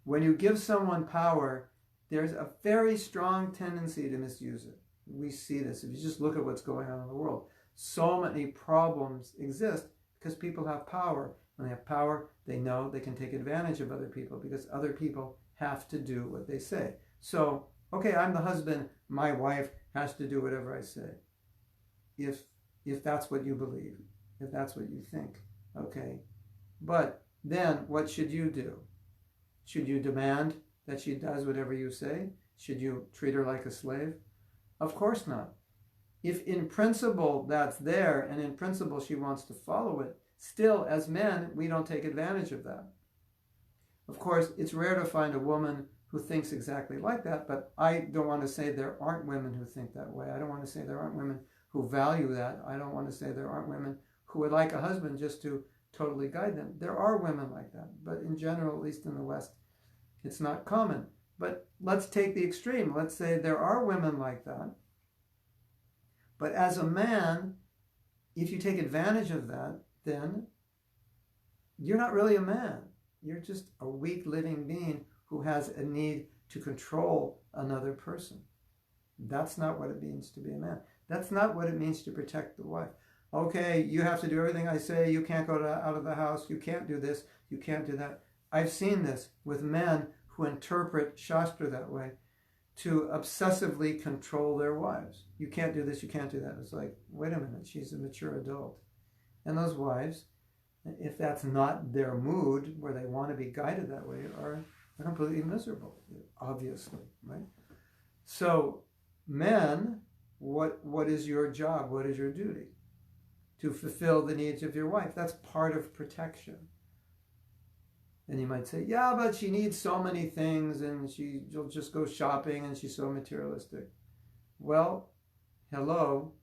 When you give someone power, there's a very strong tendency to misuse it. We see this. If you just look at what's going on in the world, so many problems exist because people have power. When they have power, they know they can take advantage of other people because other people have to do what they say. So, okay, I'm the husband, my wife has to do whatever I say. If that's what you believe, if that's what you think, okay. But then what should you do? Should you demand that she does whatever you say? Should you treat her like a slave? Of course not. If in principle that's there and in principle she wants to follow it, still as men, we don't take advantage of that. Of course, it's rare to find a woman who thinks exactly like that, but I don't want to say there aren't women who think that way. I don't want to say there aren't women who value that. I don't want to say there aren't women who would like a husband just to totally guide them. There are women like that, but in general, at least in the West, it's not common. But let's take the extreme. Let's say there are women like that. But as a man, if you take advantage of that, then you're not really a man. You're just a weak living being who has a need to control another person. That's not what it means to be a man. That's not what it means to protect the wife. Okay, you have to do everything I say. You can't go out of the house. You can't do this. You can't do that. I've seen this with men who interpret Shastra that way to obsessively control their wives. You can't do this. You can't do that. It's like, wait a minute. She's a mature adult. And those wives, if that's not their mood, where they want to be guided that way, are completely miserable, obviously, right? So, men, what is your job? What is your duty? To fulfill the needs of your wife. That's part of protection. And you might say, yeah, but she needs so many things and she'll just go shopping and she's so materialistic. Well, hello,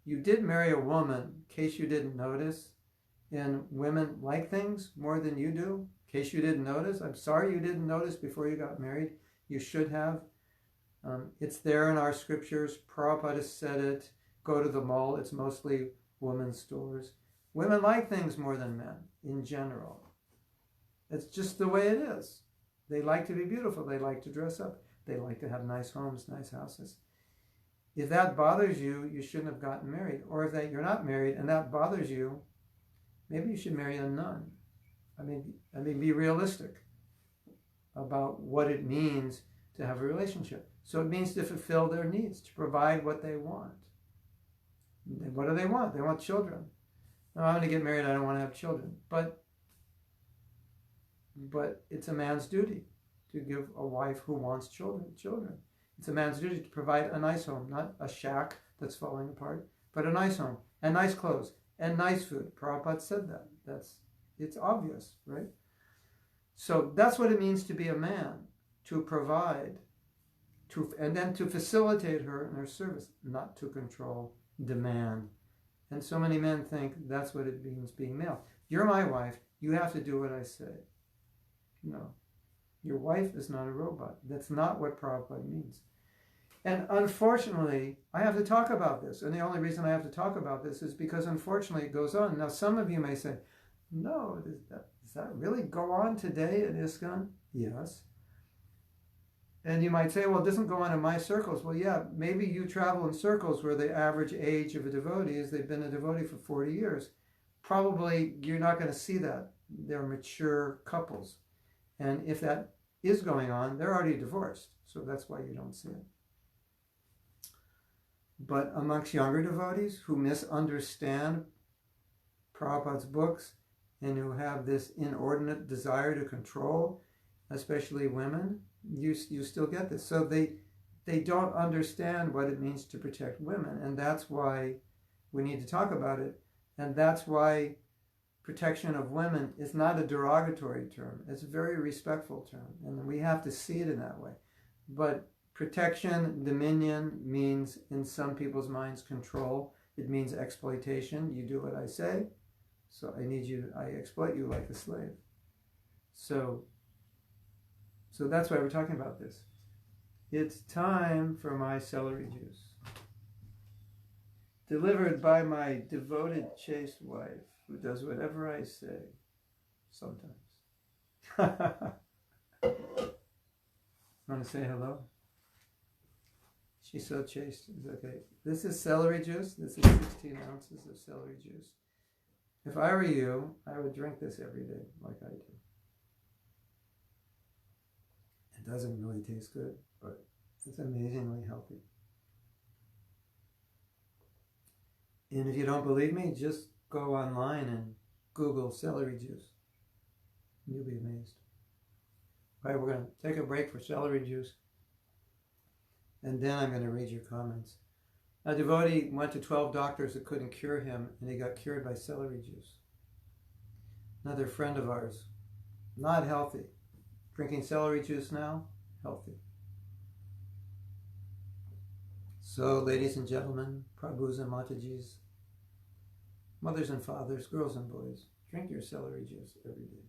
you did marry a woman, in case you didn't notice, and women like things more than you do, in case you didn't notice. I'm sorry you didn't notice before you got married. You should have. It's there in our scriptures. Prabhupada said it. Go to the mall. It's mostly women's stores. Women like things more than men in general. It's just the way it is. They like to be beautiful. They like to dress up. They like to have nice homes, nice houses. If that bothers you, you shouldn't have gotten married. Or if you're not married and that bothers you, maybe you should marry a nun. I mean, be realistic about what it means to have a relationship. So it means to fulfill their needs, to provide what they want. What do they want? They want children. No, I'm going to get married. I don't want to have children. But it's a man's duty to give a wife who wants children. It's a man's duty to provide a nice home, not a shack that's falling apart, but a nice home and nice clothes and nice food. Prabhupada said that. It's obvious, right? So that's what it means to be a man, to provide, and then to facilitate her in her service, not to control, demand. And so many men think that's what it means being male. You're my wife, you have to do what I say. No, your wife is not a robot. That's not what Prabhupada means. And unfortunately, I have to talk about this. And the only reason I have to talk about this is because unfortunately it goes on. Now, some of you may say, no, does that really go on today at ISKCON? Yes. And you might say, well, it doesn't go on in my circles. Well, yeah, maybe you travel in circles where the average age of a devotee is they've been a devotee for 40 years. Probably you're not going to see that. They're mature couples. And if that is going on, they're already divorced. So that's why you don't see it. But amongst younger devotees who misunderstand Prabhupada's books and who have this inordinate desire to control, especially women, you still get this. So they don't understand what it means to protect women. And that's why we need to talk about it. And that's why protection of women is not a derogatory term. It's a very respectful term. And we have to see it in that way. But protection, dominion means, in some people's minds, control. It means exploitation. You do what I say, so I exploit you like a slave. So that's why we're talking about this. It's time for my celery juice. Delivered by my devoted, chaste wife, who does whatever I say, sometimes. Want to say hello? She's so chaste. It's okay. This is celery juice. This is 16 ounces of celery juice. If I were you, I would drink this every day like I do. It doesn't really taste good, but it's amazingly healthy. And if you don't believe me, just go online and Google celery juice. You'll be amazed. All right, we're going to take a break for celery juice. And then I'm going to read your comments. A devotee went to 12 doctors that couldn't cure him, and he got cured by celery juice. Another friend of ours, not healthy. Drinking celery juice now, healthy. So, ladies and gentlemen, Prabhus and Matajis, mothers and fathers, girls and boys, drink your celery juice every day.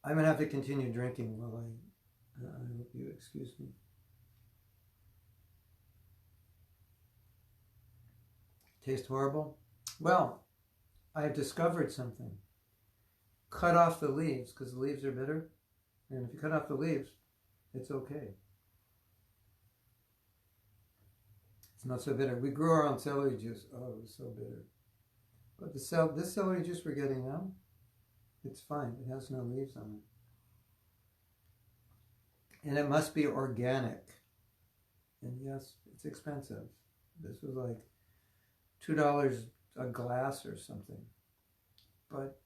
I'm going to have to continue drinking while I hope you excuse me. Taste horrible? Well, I have discovered something. Cut off the leaves, because the leaves are bitter. And if you cut off the leaves, it's okay. It's not so bitter. We grew our own celery juice. Oh, it was so bitter. But this celery juice we're getting now, it's fine. It has no leaves on it. And it must be organic. And yes, it's expensive. This was like $2 a glass or something. But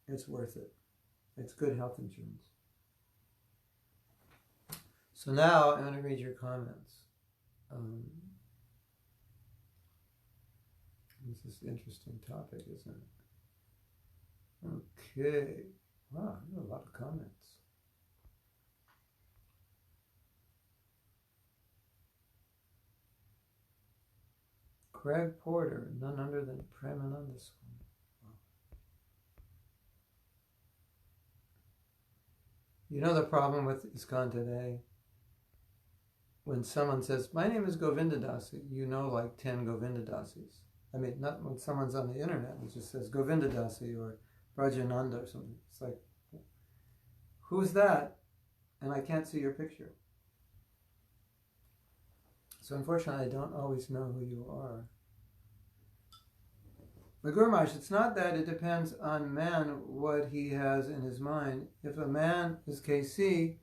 it's worth it. It's good health insurance. So now I'm going to read your comments. This is an interesting topic, isn't it? Okay. Wow, a lot of comments. Craig Porter, none other than Premananda Swami. Wow. You know the problem with ISKCON today? When someone says, my name is Govindadasi, you know like 10 Govindadasis. I mean, not when someone's on the internet and just says Govindadasi or Brajananda or something. It's like, who's that? And I can't see your picture. So unfortunately, I don't always know who you are. But Guru Maharaj, it's not that. It depends on man what he has in his mind. If a man is KC,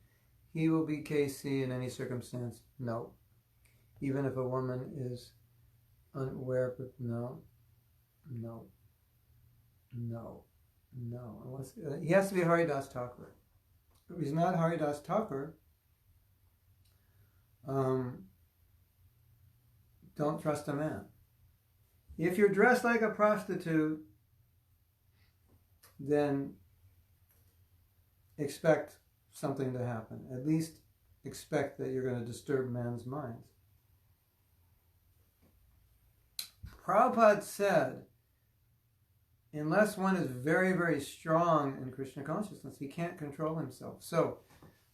he will be KC in any circumstance. No. Even if a woman is unaware, but no. Unless, he has to be Haridas Thakur. If he's not Haridas Thakur, don't trust a man. If you're dressed like a prostitute then expect something to happen. At least expect that you're going to disturb men's minds. Prabhupada said, unless one is very, very strong in Krishna consciousness, he can't control himself. So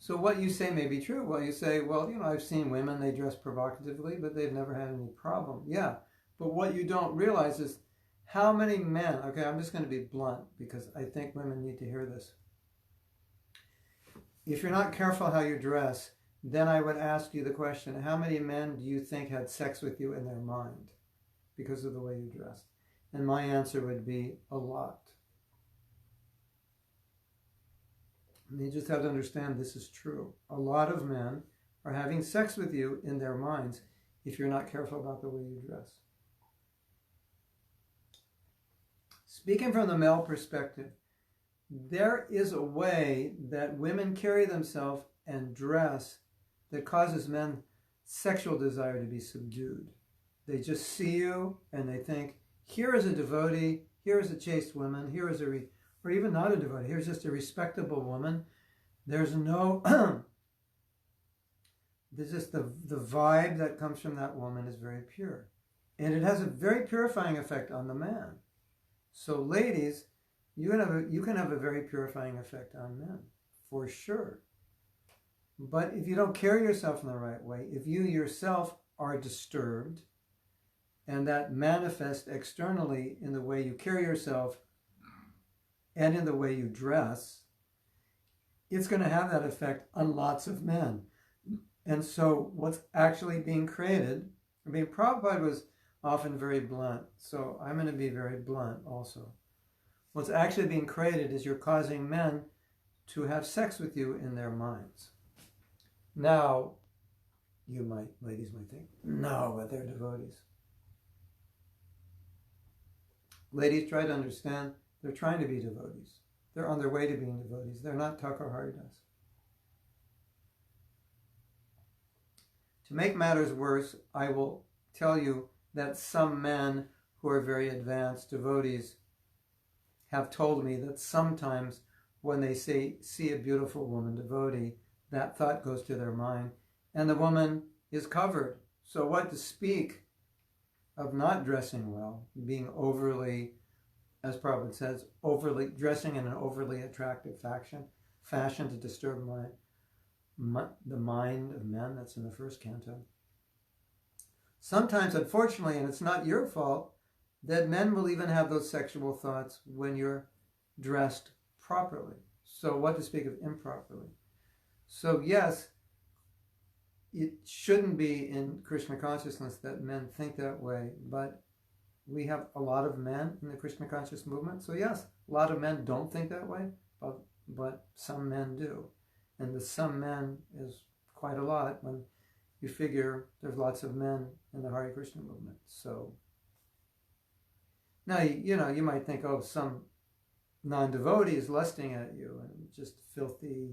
what you say may be true. Well, you say, well, I've seen women, they dress provocatively, but they've never had any problem. Yeah, but what you don't realize is how many men, okay, I'm just going to be blunt because I think women need to hear this. If you're not careful how you dress, then I would ask you the question, how many men do you think had sex with you in their mind because of the way you dressed? And my answer would be a lot. And you just have to understand this is true. A lot of men are having sex with you in their minds if you're not careful about the way you dress. Speaking from the male perspective, there is a way that women carry themselves and dress that causes men sexual desire to be subdued. They just see you and they think, here is a devotee, here is a chaste woman, here is or even not a devotee, here's just a respectable woman. There's no, there's just the vibe that comes from that woman is very pure. And it has a very purifying effect on the man. So ladies, you can have a very purifying effect on men, for sure. But if you don't carry yourself in the right way, if you yourself are disturbed, and that manifests externally in the way you carry yourself and in the way you dress, it's going to have that effect on lots of men. And so what's actually being created, Prabhupada was often very blunt, so I'm going to be very blunt also. What's actually being created is you're causing men to have sex with you in their minds. Now, ladies might think, no, but they're devotees. Ladies, try to understand, they're trying to be devotees. They're on their way to being devotees. They're not Thakur Haridas. To make matters worse, I will tell you that some men who are very advanced devotees have told me that sometimes when they see a beautiful woman devotee, that thought goes to their mind, and the woman is covered. So what to speak of not dressing well, being overly, as Prabhupada says, dressing in an overly attractive fashion to disturb the mind of men. That's in the first canto. Sometimes, unfortunately, and it's not your fault, that men will even have those sexual thoughts when you're dressed properly. So what to speak of improperly? So yes, it shouldn't be in Krishna consciousness that men think that way, but we have a lot of men in the Krishna conscious movement. So yes, a lot of men don't think that way, but some men do. And the some men is quite a lot when you figure there's lots of men in the Hare Krishna movement. So now, you might think, oh, some non-devotee is lusting at you and just filthy,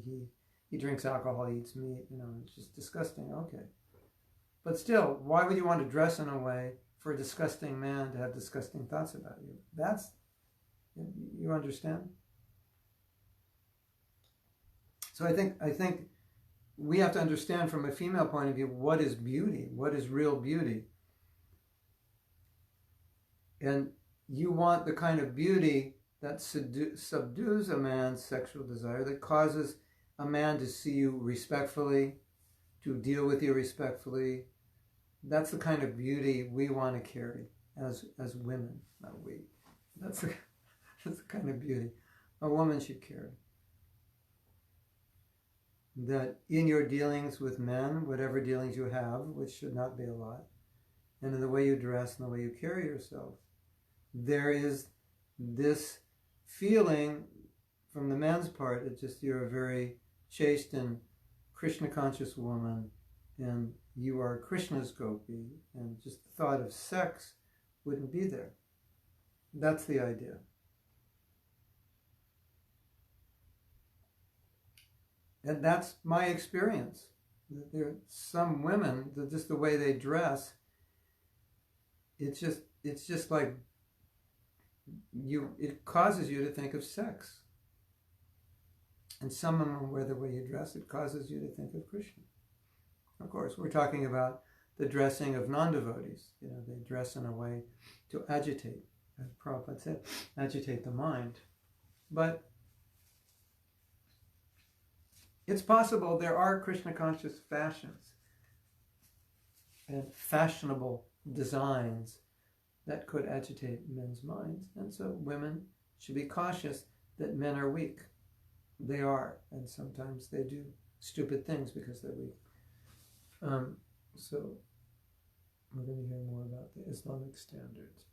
he drinks alcohol, he eats meat, it's just disgusting. Okay. But still, why would you want to dress in a way for a disgusting man to have disgusting thoughts about you? You understand? So I think we have to understand from a female point of view, what is beauty? What is real beauty? And you want the kind of beauty that subdues a man's sexual desire, that causes a man to see you respectfully, to deal with you respectfully. That's the kind of beauty we want to carry as women, not we. That's the kind of beauty a woman should carry. That in your dealings with men, whatever dealings you have, which should not be a lot, and in the way you dress and the way you carry yourself, there is this feeling from the man's part that just you're a very chaste and Krishna conscious woman, and you are Krishna's gopi, and just the thought of sex wouldn't be there. That's the idea. And that's my experience. There are some women that just the way they dress, it's just like it causes you to think of sex. And some of them, where the way you dress, it causes you to think of Krishna. Of course, we're talking about the dressing of non-devotees. They dress in a way to agitate, as Prabhupada said, agitate the mind. But it's possible there are Krishna-conscious fashions and fashionable designs that could agitate men's minds. And so women should be cautious that men are weak. They are, and sometimes they do stupid things because they're weak. So we're going to hear more about the Islamic standards.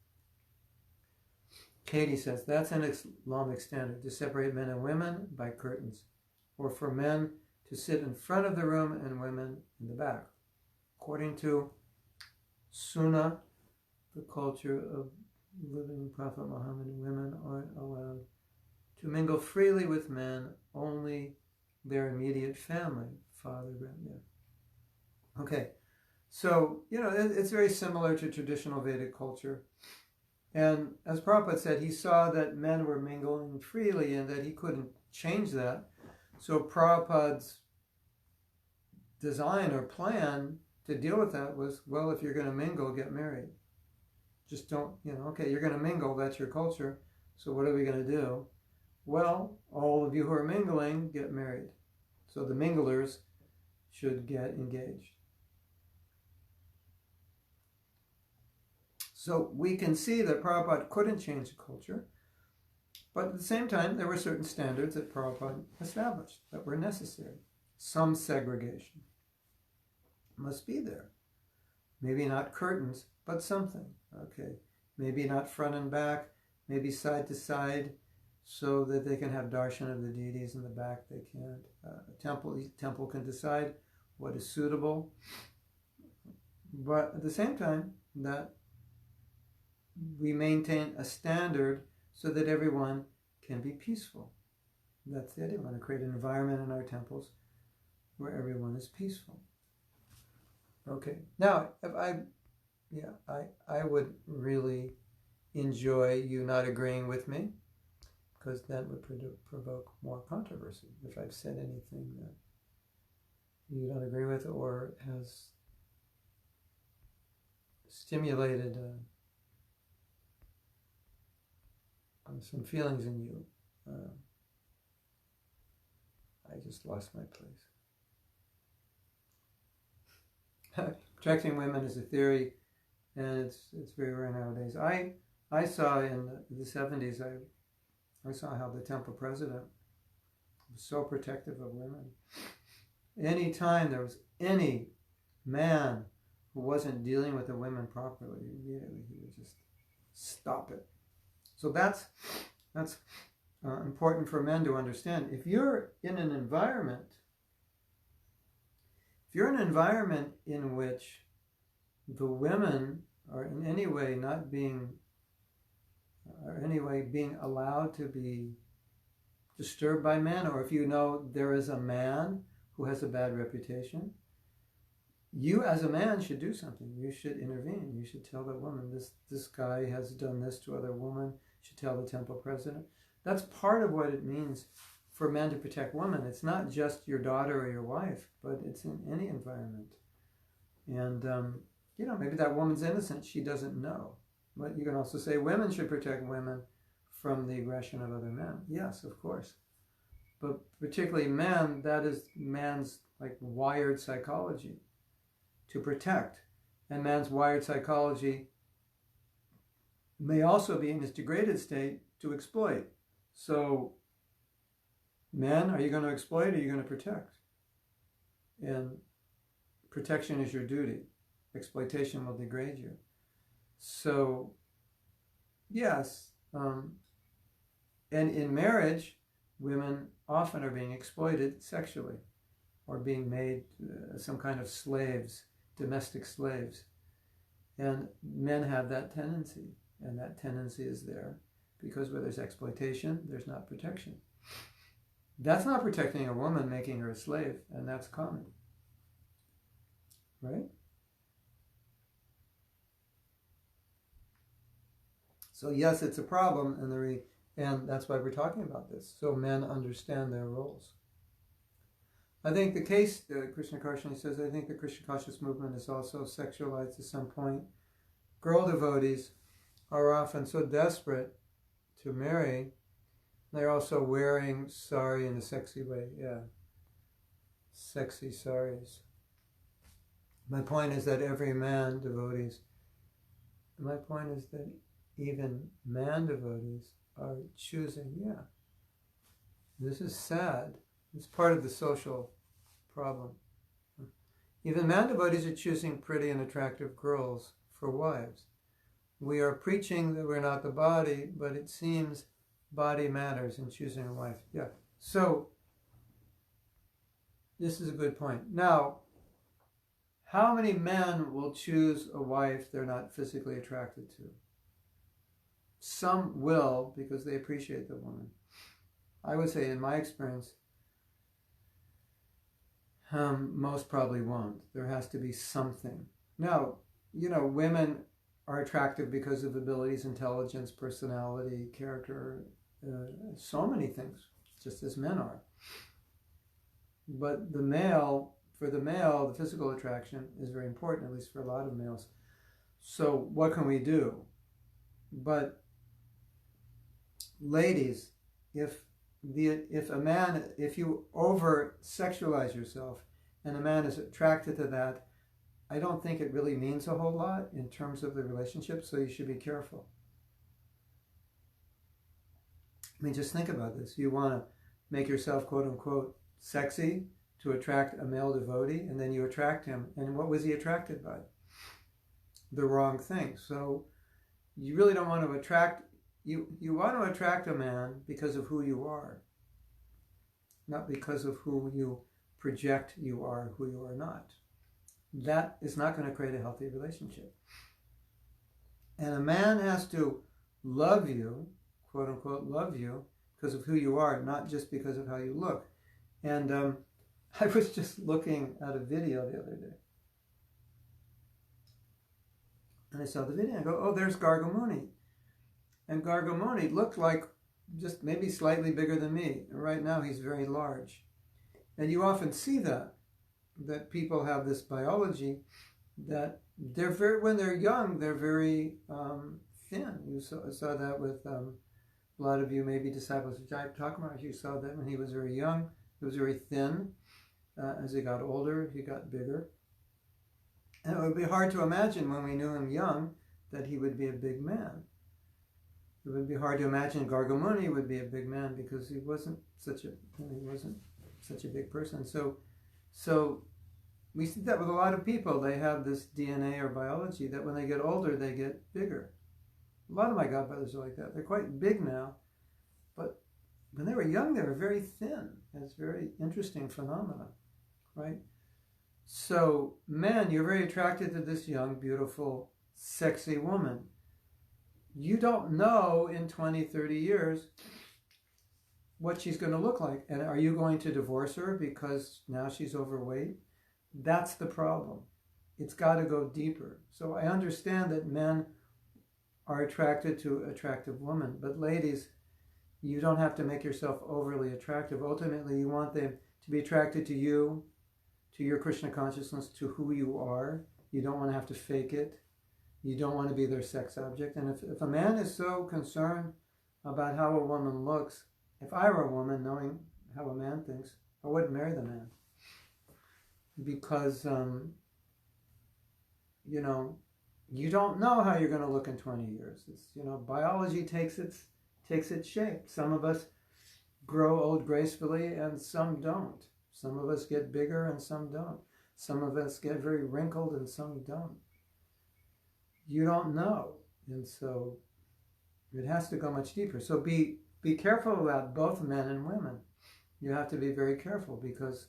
Katie says, that's an Islamic standard, to separate men and women by curtains, or for men to sit in front of the room and women in the back. According to Sunnah, the culture of living Prophet Muhammad, women aren't allowed to mingle freely with men, only their immediate family, father, grandmother. Okay, so, it's very similar to traditional Vedic culture. And as Prabhupada said, he saw that men were mingling freely and that he couldn't change that. So Prabhupada's design or plan to deal with that was, well, if you're going to mingle, get married. Just don't, okay, you're going to mingle, that's your culture. So what are we going to do? Well, all of you who are mingling, get married. So the minglers should get engaged. So we can see that Prabhupada couldn't change the culture, but at the same time, there were certain standards that Prabhupada established that were necessary. Some segregation must be there. Maybe not curtains, but something. Okay, maybe not front and back, maybe side to side, so that they can have darshan of the deities in the back. They can't. Temple can decide what is suitable, but at the same time, that we maintain a standard so that everyone can be peaceful. That's the idea. We want to create an environment in our temples where everyone is peaceful. Okay. Now, if I would really enjoy you not agreeing with me, because that would provoke more controversy if I've said anything that you don't agree with or has stimulated some feelings in you. I just lost my place. Protecting women is a theory, and it's very rare nowadays. I saw in the 70s, I saw how the temple president was so protective of women. Anytime there was any man who wasn't dealing with the women properly, immediately he would just stop it. So that's important for men to understand. If you're in an environment in which the women are in any way being allowed to be disturbed by men, or if you know there is a man who has a bad reputation, you as a man should do something. You should intervene. You should tell the woman, this guy has done this to other women. You should tell the temple president. That's part of what it means for men to protect women. It's not just your daughter or your wife, but it's in any environment. And, maybe that woman's innocent. She doesn't know. But you can also say women should protect women from the aggression of other men. Yes, of course. But particularly men, that is man's wired psychology to protect. And man's wired psychology may also be in its degraded state to exploit. So, men, are you going to exploit or are you going to protect? And protection is your duty. Exploitation will degrade you. So, yes, and in marriage, women often are being exploited sexually or being made some kind of slaves, domestic slaves. And men have that tendency, and that tendency is there because where there's exploitation, there's not protection. That's not protecting a woman, making her a slave, and that's common. Right? So yes, it's a problem, and that's why we're talking about this, so men understand their roles. I think the case, Krishna Karshani says, I think the Krishna conscious movement is also sexualized to some point. Girl devotees are often so desperate to marry, they're also wearing sari in a sexy way. Yeah, sexy saris. My point is that every man devotees, my point is that even man devotees are choosing, yeah. This is sad. It's part of the social problem. Even man devotees are choosing pretty and attractive girls for wives. We are preaching that we're not the body, but it seems body matters in choosing a wife. Yeah. So, this is a good point. Now, how many men will choose a wife they're not physically attracted to? Some will because they appreciate the woman. I would say, in my experience, most probably won't. There has to be something. Now, women are attractive because of abilities, intelligence, personality, character, so many things, just as men are. But for the male, the physical attraction is very important, at least for a lot of males. So what can we do? But ladies, if you over sexualize yourself and a man is attracted to that, I don't think it really means a whole lot in terms of the relationship, so you should be careful. I mean, just think about this. You want to make yourself, quote unquote, sexy to attract a male devotee, and then you attract him. And what was he attracted by? The wrong thing. So you really don't want to attract, you want to attract a man because of who you are, not because of who you project you are, who you are not. That is not going to create a healthy relationship. And a man has to love you, quote unquote, love you because of who you are, not just because of how you look. And I was just looking at a video the other day. And I saw the video and I go, oh, there's Gargamuni. And Gargamuni looked like just maybe slightly bigger than me. And right now he's very large. And you often see that people have this biology that when they're young, they're very thin. You saw that with a lot of you, maybe disciples of Jayapataka Maharaj. You saw that when he was very young, he was very thin. As he got older, he got bigger. And it would be hard to imagine when we knew him young that he would be a big man. It would be hard to imagine Gargamuni would be a big man because he wasn't such a big person. So we see that with a lot of people. They have this DNA or biology that when they get older, they get bigger. A lot of my godbrothers are like that. They're quite big now, but when they were young, they were very thin. It's a very interesting phenomenon, right? So men, you're very attracted to this young, beautiful, sexy woman. You don't know in 20, 30 years what she's going to look like. And are you going to divorce her because now she's overweight? That's the problem. It's got to go deeper. So I understand that men are attracted to attractive women, but ladies, you don't have to make yourself overly attractive. Ultimately, you want them to be attracted to you, to your Krishna consciousness, to who you are. You don't want to have to fake it. You don't want to be their sex object. And if a man is so concerned about how a woman looks, if I were a woman, knowing how a man thinks, I wouldn't marry the man. Because, you don't know how you're going to look in 20 years. It's, biology takes its shape. Some of us grow old gracefully and some don't. Some of us get bigger and some don't. Some of us get very wrinkled and some don't. You don't know. And so it has to go much deeper. So be careful about both men and women. You have to be very careful because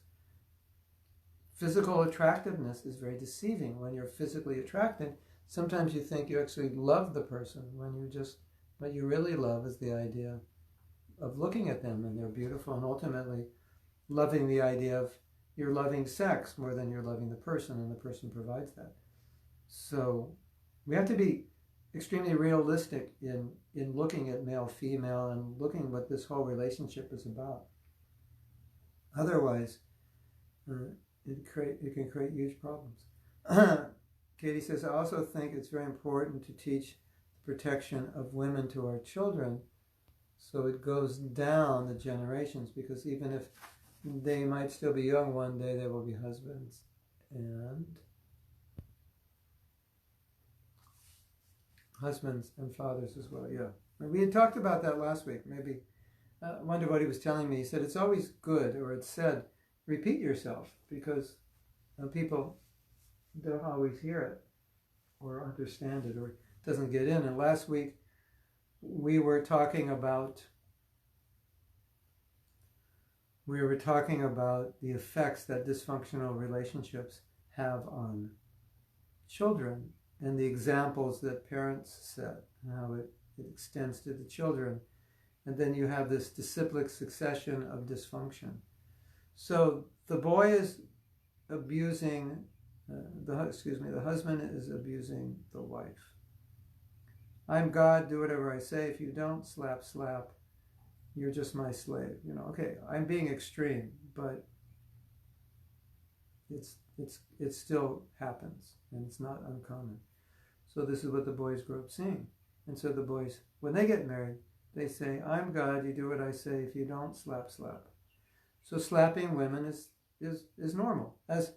physical attractiveness is very deceiving. When you're physically attracted, sometimes you think you actually love the person when what you really love is the idea of looking at them and they're beautiful, and ultimately loving the idea of you're loving sex more than you're loving the person, and the person provides that. So we have to be extremely realistic in looking at male-female and looking what this whole relationship is about. Otherwise, it can create huge problems. Katie says, I also think it's very important to teach the protection of women to our children so it goes down the generations, because even if they might still be young, one day they will be husbands and fathers as well. Yeah, we had talked about that last week. Maybe one devotee was telling me, he said it's always good, or it's said, repeat yourself, because people don't always hear it or understand it, or it doesn't get in. And last week we were talking about the effects that dysfunctional relationships have on children, and the examples that parents set, and how it extends to the children. And then you have this disciplic succession of dysfunction. So the boy is abusing, the husband is abusing the wife. I'm God, do whatever I say. If you don't, slap, slap. You're just my slave. Okay, I'm being extreme, but it still happens, and it's not uncommon. So this is what the boys grow up seeing. And so the boys, when they get married, they say, I'm God, you do what I say. If you don't, slap, slap. So slapping women is normal. As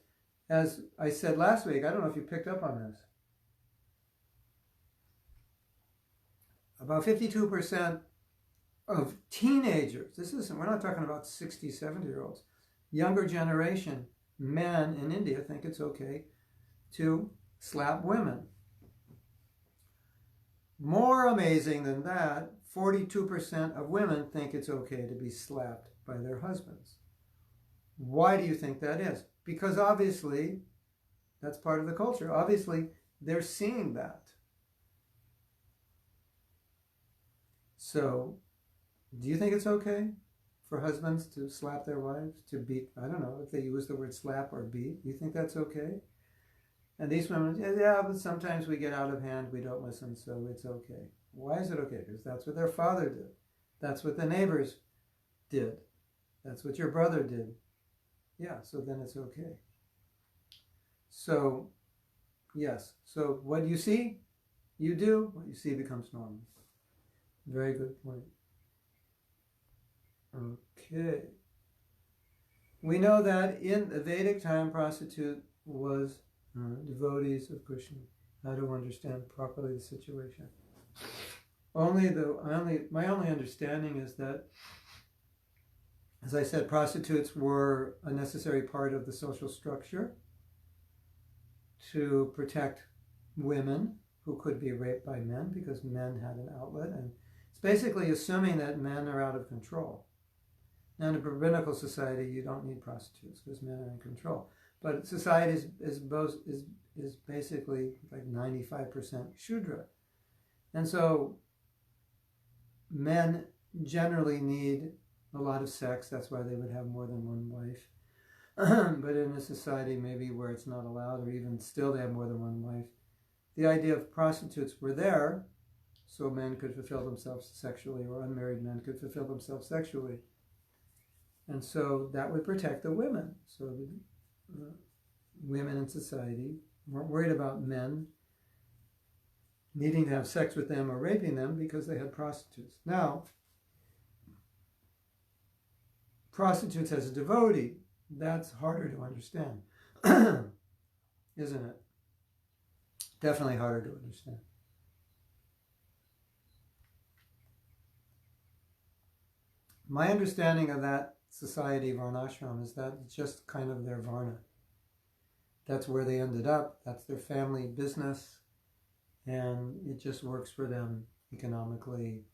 I said last week, I don't know if you picked up on this. About 52% of teenagers, we're not talking about 60, 70-year-olds, younger generation men in India think it's okay to slap women. More amazing than that, 42% of women think it's okay to be slapped by their husbands. Why do you think that is? Because obviously, that's part of the culture. Obviously, they're seeing that. So, do you think it's okay for husbands to slap their wives, to beat? I don't know if they use the word slap or beat. Do you think that's okay? And these women, yeah, but sometimes we get out of hand, we don't listen, so it's okay. Why is it okay? Because that's what their father did. That's what the neighbors did. That's what your brother did. Yeah, so then it's okay. So, yes. So what you see, you do. What you see becomes normal. Very good point. Okay. We know that in the Vedic time, prostitute was devotees of Krishna. How to understand properly the situation. My only understanding is that, as I said, prostitutes were a necessary part of the social structure to protect women who could be raped by men, because men had an outlet, and it's basically assuming that men are out of control. Now, in a rabbinical society, you don't need prostitutes because men are in control. But society is basically like 95% Shudra. And so men generally need a lot of sex. That's why they would have more than one wife. But in a society maybe where it's not allowed, or even still they have more than one wife, the idea of prostitutes were there so men could fulfill themselves sexually, or unmarried men could fulfill themselves sexually. And so that would protect the women. So women in society weren't worried about men needing to have sex with them or raping them because they had prostitutes. Now, prostitutes as a devotee, that's harder to understand, isn't it? Definitely harder to understand. My understanding of that society, Varnashram, is that it's just kind of their Varna. That's where they ended up. That's their family business. And it just works for them economically.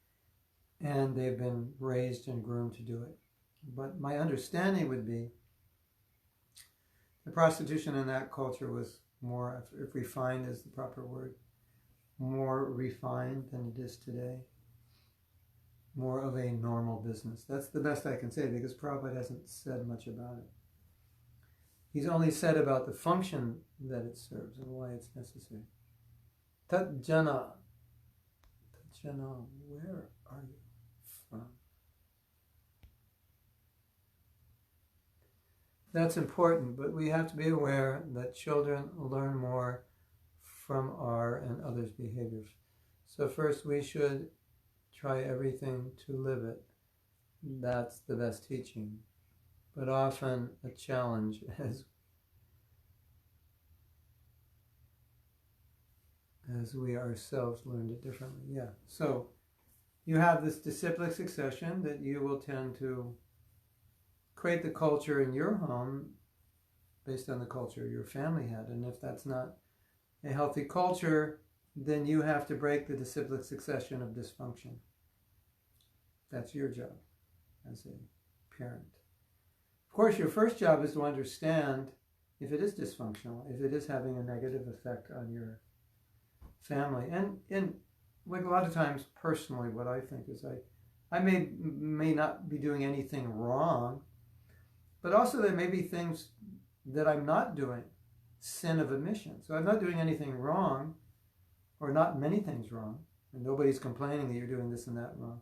And they've been raised and groomed to do it. But my understanding would be the prostitution in that culture was more, if refined is the proper word, more refined than it is today. More of a normal business. That's the best I can say, because Prabhupada hasn't said much about it. He's only said about the function that it serves and why it's necessary. Tat jana Janelle, where are you from? That's important, but we have to be aware that children learn more from our and others' behaviors. So first we should try everything to live it. That's the best teaching. But often a challenge as we ourselves learned it differently. Yeah. So you have this disciplic succession that you will tend to create the culture in your home based on the culture your family had. And if that's not a healthy culture, then you have to break the disciplic succession of dysfunction. That's your job as a parent. Of course, your first job is to understand if it is dysfunctional, if it is having a negative effect on your family. And like a lot of times, personally, what I think is I may not be doing anything wrong, but also there may be things that I'm not doing, sin of omission. So I'm not doing anything wrong, or not many things wrong, and nobody's complaining that you're doing this and that wrong.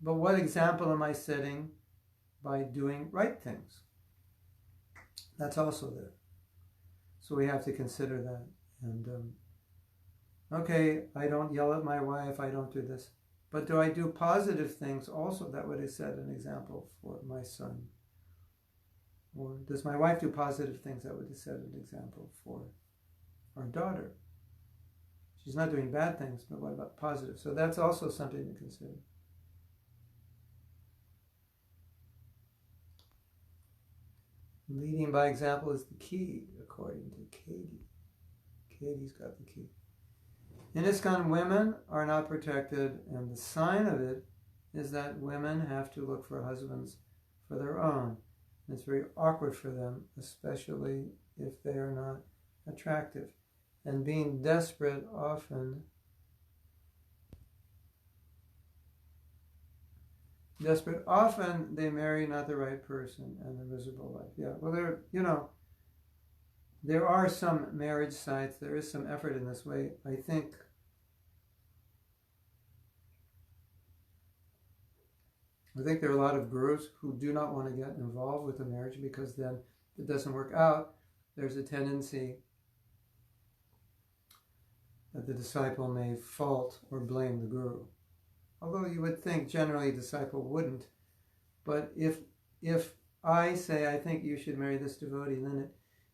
But what example am I setting by doing right things? That's also there. So we have to consider that. And okay, I don't yell at my wife, I don't do this. But do I do positive things also? That would have set an example for my son. Or does my wife do positive things? That would have set an example for our daughter. She's not doing bad things, but what about positive? So that's also something to consider. Leading by example is the key, according to Katie. Katie's got the key. In ISKCON, women are not protected, and the sign of it is that women have to look for husbands for their own. And it's very awkward for them, especially if they are not attractive. And being desperate often they marry not the right person and a miserable life. Yeah, well, there are some marriage sites, there is some effort in this way. I think there are a lot of gurus who do not want to get involved with the marriage because then if it doesn't work out, there's a tendency that the disciple may fault or blame the guru. Although you would think generally a disciple wouldn't. But if I say, I think you should marry this devotee, and then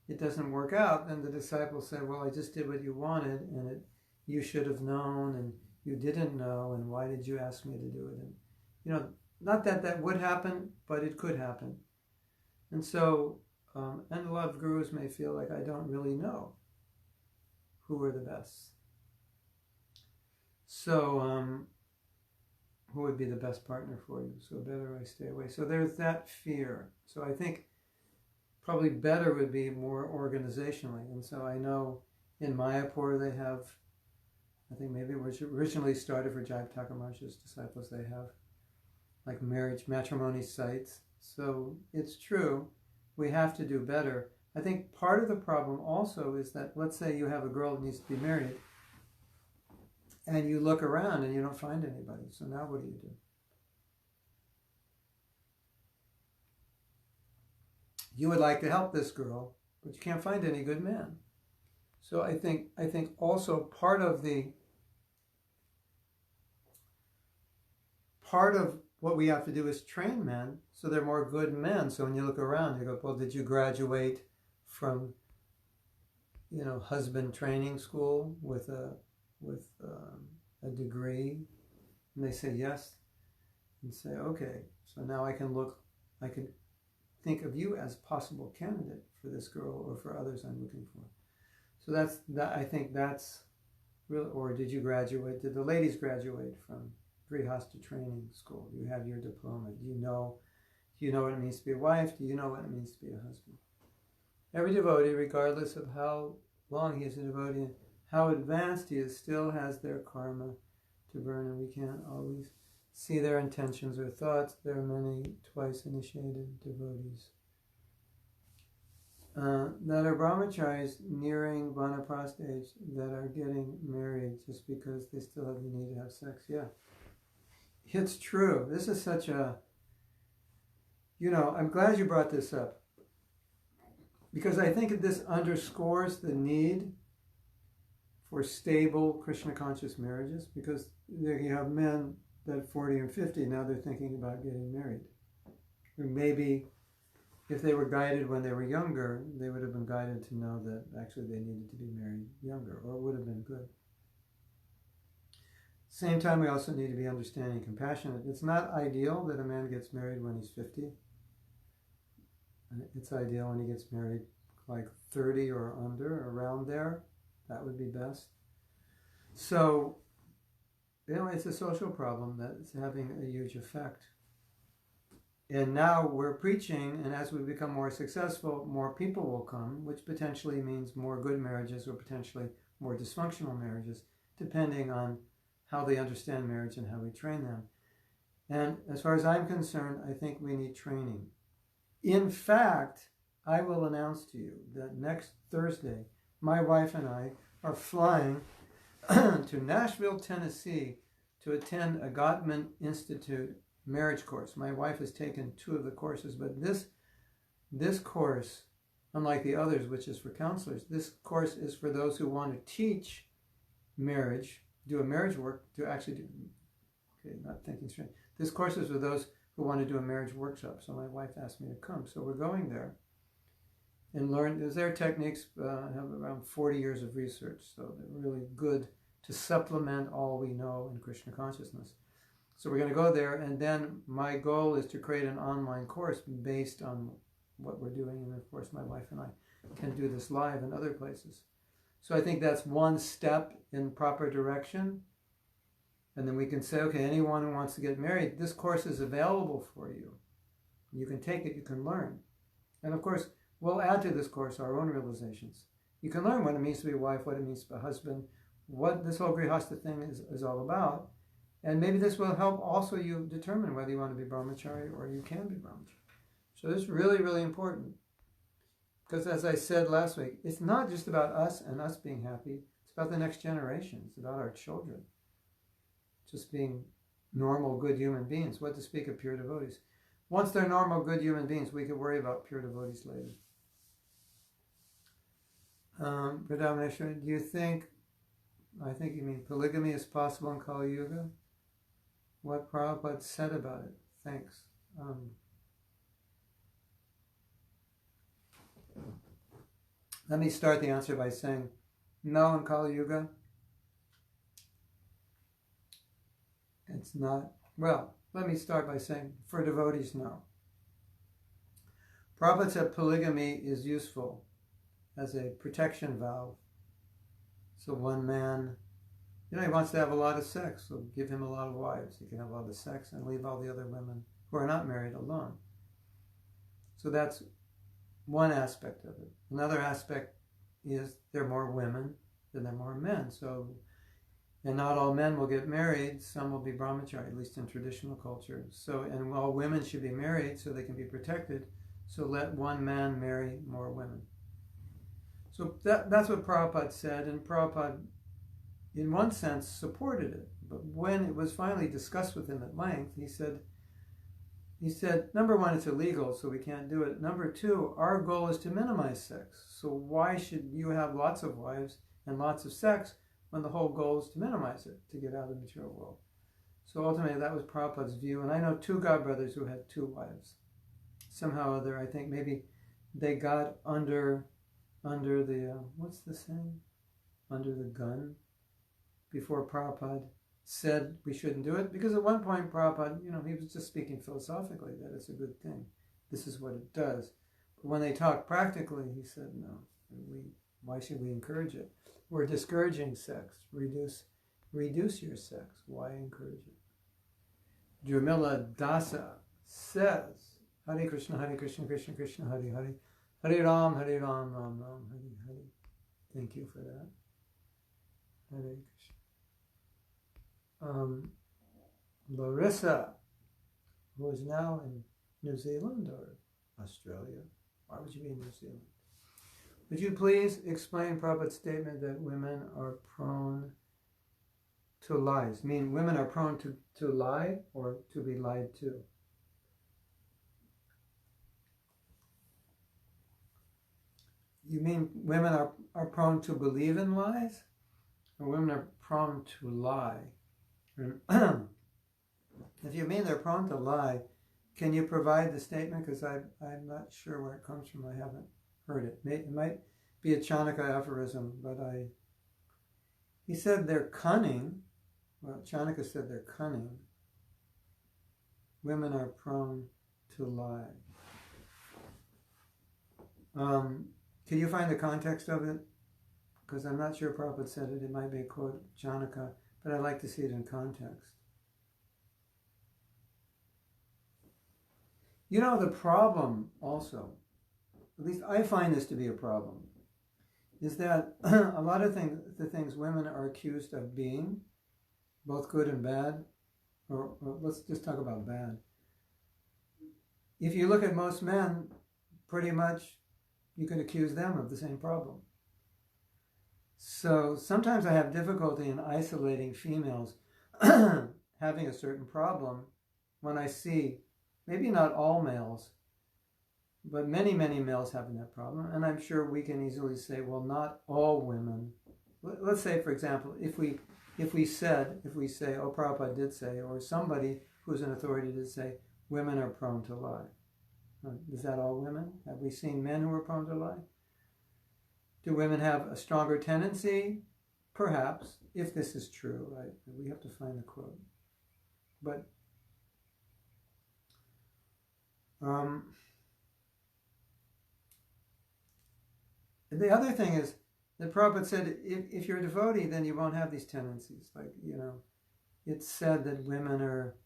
it doesn't work out, then the disciple said, well, I just did what you wanted, and you should have known, and you didn't know, and why did you ask me to do it? And, not that would happen, but it could happen. And so, and a lot of gurus may feel like I don't really know who are the best. So, who would be the best partner for you? So better I stay away. So there's that fear. So I think probably better would be more organizationally. And so I know in Mayapur they have, I think maybe it was originally started for Jayapataka Maharaj's disciples, they have like matrimony sites. So it's true, we have to do better. I think part of the problem also is that, let's say you have a girl that needs to be married, and you look around and you don't find anybody. So now what do you do? You would like to help this girl, but you can't find any good men. So I think also part of what we have to do is train men so they're more good men. So when you look around, you go, well, did you graduate from, husband training school with a degree? And they say yes, and say, okay, so now I can think of you as a possible candidate for this girl or for others I'm looking for. So I think that's real. Or did the ladies graduate from Grihastha training school? You have your diploma. Do you know what it means to be a wife? Do you know what it means to be a husband? Every devotee, regardless of how long he is a devotee, how advanced he is, still has their karma to burn, and we can't always see their intentions or thoughts. There are many twice initiated devotees. that are brahmacharis nearing vanaprastha age that are getting married just because they still have the need to have sex. Yeah, it's true. This is such a, I'm glad you brought this up, because I think this underscores the need for stable Krishna conscious marriages, because you have men that 40 and 50, now they're thinking about getting married. Or maybe if they were guided when they were younger, they would have been guided to know that actually they needed to be married younger, or it would have been good. Same time, we also need to be understanding and compassionate. It's not ideal that a man gets married when he's 50. It's ideal when he gets married like 30 or under, around there. That would be best. So, it's a social problem that's having a huge effect. And now we're preaching, and as we become more successful, more people will come, which potentially means more good marriages or potentially more dysfunctional marriages, depending on how they understand marriage and how we train them. And as far as I'm concerned, I think we need training. In fact, I will announce to you that next Thursday, my wife and I are flying to Nashville, Tennessee to attend a Gottman Institute marriage course. My wife has taken 2 of the courses, but this course, unlike the others, which is for counselors, this course is for those who want to teach marriage, do a marriage work, to actually do, not thinking straight. This course is for those who want to do a marriage workshop. So my wife asked me to come. So we're going there and learn, because their techniques have around 40 years of research. So they're really good to supplement all we know in Krishna consciousness. So we're going to go there, and then my goal is to create an online course based on what we're doing. And of course, my wife and I can do this live in other places. So I think that's one step in proper direction. And then we can say, okay, anyone who wants to get married, this course is available for you. You can take it, you can learn. And of course, we'll add to this course our own realizations. You can learn what it means to be a wife, what it means to be a husband, what this whole grihastha thing is all about. And maybe this will help also you determine whether you want to be brahmachari or you can be brahmachari. So this is really, really important. Because as I said last week, it's not just about us and us being happy. It's about the next generation. It's about our children. Just being normal, good human beings. What to speak of pure devotees. Once they're normal, good human beings, we can worry about pure devotees later. Pradhameshwar, do you think, I think you mean polygamy is possible in Kali Yuga? What Prabhupada said about it? Thanks. Let me start the answer by saying, no, in Kali Yuga, it's not. Well, let me start by saying, for devotees, no. Prabhupada said polygamy is useful as a protection valve. So one man, he wants to have a lot of sex, so give him a lot of wives. He can have a lot of sex and leave all the other women who are not married alone. So that's one aspect of it. Another aspect is there are more women than there are more men. So, and not all men will get married. Some will be brahmachari, at least in traditional culture. So, and all women should be married so they can be protected. So let one man marry more women. So that's what Prabhupada said, and Prabhupada, in one sense, supported it. But when it was finally discussed with him at length, he said, number one, it's illegal, so we can't do it. Number two, our goal is to minimize sex. So why should you have lots of wives and lots of sex when the whole goal is to minimize it, to get out of the material world? So ultimately, that was Prabhupada's view. And I know 2 godbrothers who had 2 wives. Somehow or other, I think maybe they got under the, what's the saying? Under the gun before Prabhupada said we shouldn't do it. Because at one point Prabhupada, he was just speaking philosophically that it's a good thing. This is what it does. But when they talked practically, he said, no, why should we encourage it? We're discouraging sex. Reduce your sex. Why encourage it? Jamila Dasa says, Hare Krishna, Krishna Krishna, Hare Hare. Hare Ram, Ram Ram, Hare Hare. Thank you for that. Hare Krishna. Larissa, who is now in New Zealand or Australia. Why would you be in New Zealand? Would you please explain Prabhupada's statement that women are prone to lies? I mean, women are prone to lie or to be lied to? You mean women are prone to believe in lies? Or women are prone to lie? If you mean they're prone to lie, can you provide the statement? Because I'm not sure where it comes from. I haven't heard it. It might be a Chanakya aphorism, but he said they're cunning. Well, Chanakya said they're cunning. Women are prone to lie. Can you find the context of it? Because I'm not sure Prabhupada said it. It might be a quote Chanakya, but I'd like to see it in context. You know, the problem also, at least I find this to be a problem, is that a lot of the things women are accused of being, both good and bad, or let's just talk about bad. If you look at most men, pretty much you could accuse them of the same problem. So sometimes I have difficulty in isolating females having a certain problem when I see, maybe not all males, but many males having that problem. And I'm sure we can easily say, well, not all women. Let's say, for example, if we say, oh, Prabhupada did say, or somebody who's an authority did say, women are prone to lie. Is that all women? Have we seen men who are prone to lie? Do women have a stronger tendency? Perhaps, if this is true, right? We have to find the quote. But the other thing is that Prabhupada said, if you're a devotee, then you won't have these tendencies. Like, it's said that women are,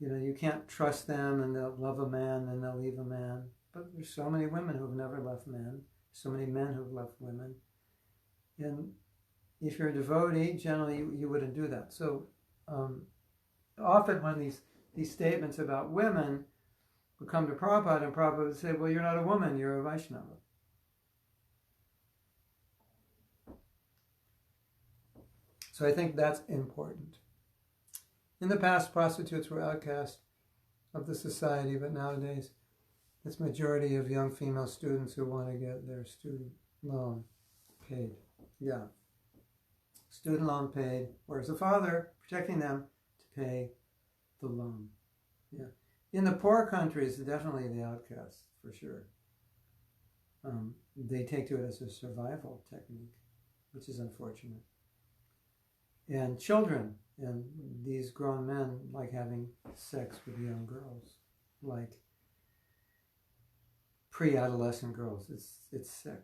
you can't trust them and they'll love a man and they'll leave a man. But there's so many women who've never left men, so many men who've left women. And if you're a devotee, generally you wouldn't do that. So often when these statements about women would come to Prabhupada, and Prabhupada would say, well, you're not a woman, you're a Vaishnava. So I think that's important. In the past, prostitutes were outcast of the society, but nowadays it's majority of young female students who want to get their student loan paid. Yeah. Student loan paid, whereas the father protecting them to pay the loan. Yeah. In the poor countries, definitely the outcasts, for sure. They take to it as a survival technique, which is unfortunate. And children and these grown men like having sex with young girls, like pre-adolescent girls. It's sick.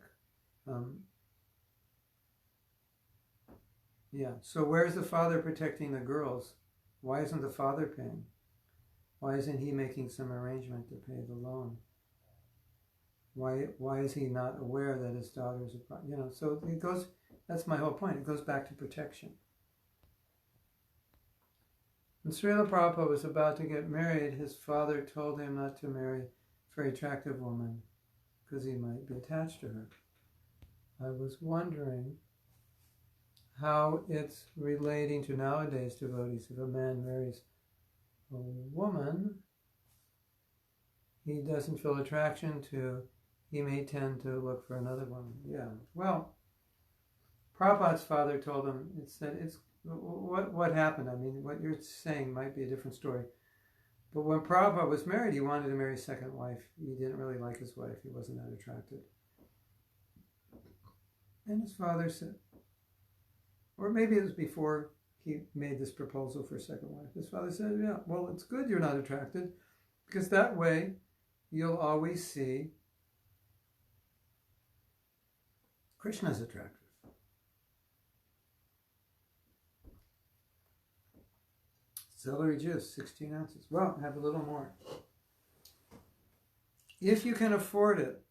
Yeah. So where's the father protecting the girls? Why isn't the father paying? Why isn't he making some arrangement to pay the loan? Why is he not aware that his daughter is a so it goes, that's my whole point. It goes back to protection. When Srila Prabhupada was about to get married, his father told him not to marry a very attractive woman because he might be attached to her. I was wondering how it's relating to nowadays devotees. If a man marries a woman he doesn't feel attraction to, he may tend to look for another woman. Yeah. Well, Prabhupada's father told him, what happened? I mean, what you're saying might be a different story. But when Prabhupada was married, he wanted to marry a second wife. He didn't really like his wife. He wasn't that attracted. And his father said, or maybe it was before he made this proposal for a second wife. His father said, yeah, well, it's good you're not attracted, because that way you'll always see Krishna's attractive. Celery juice, 16 ounces. Well, have a little more. If you can afford it,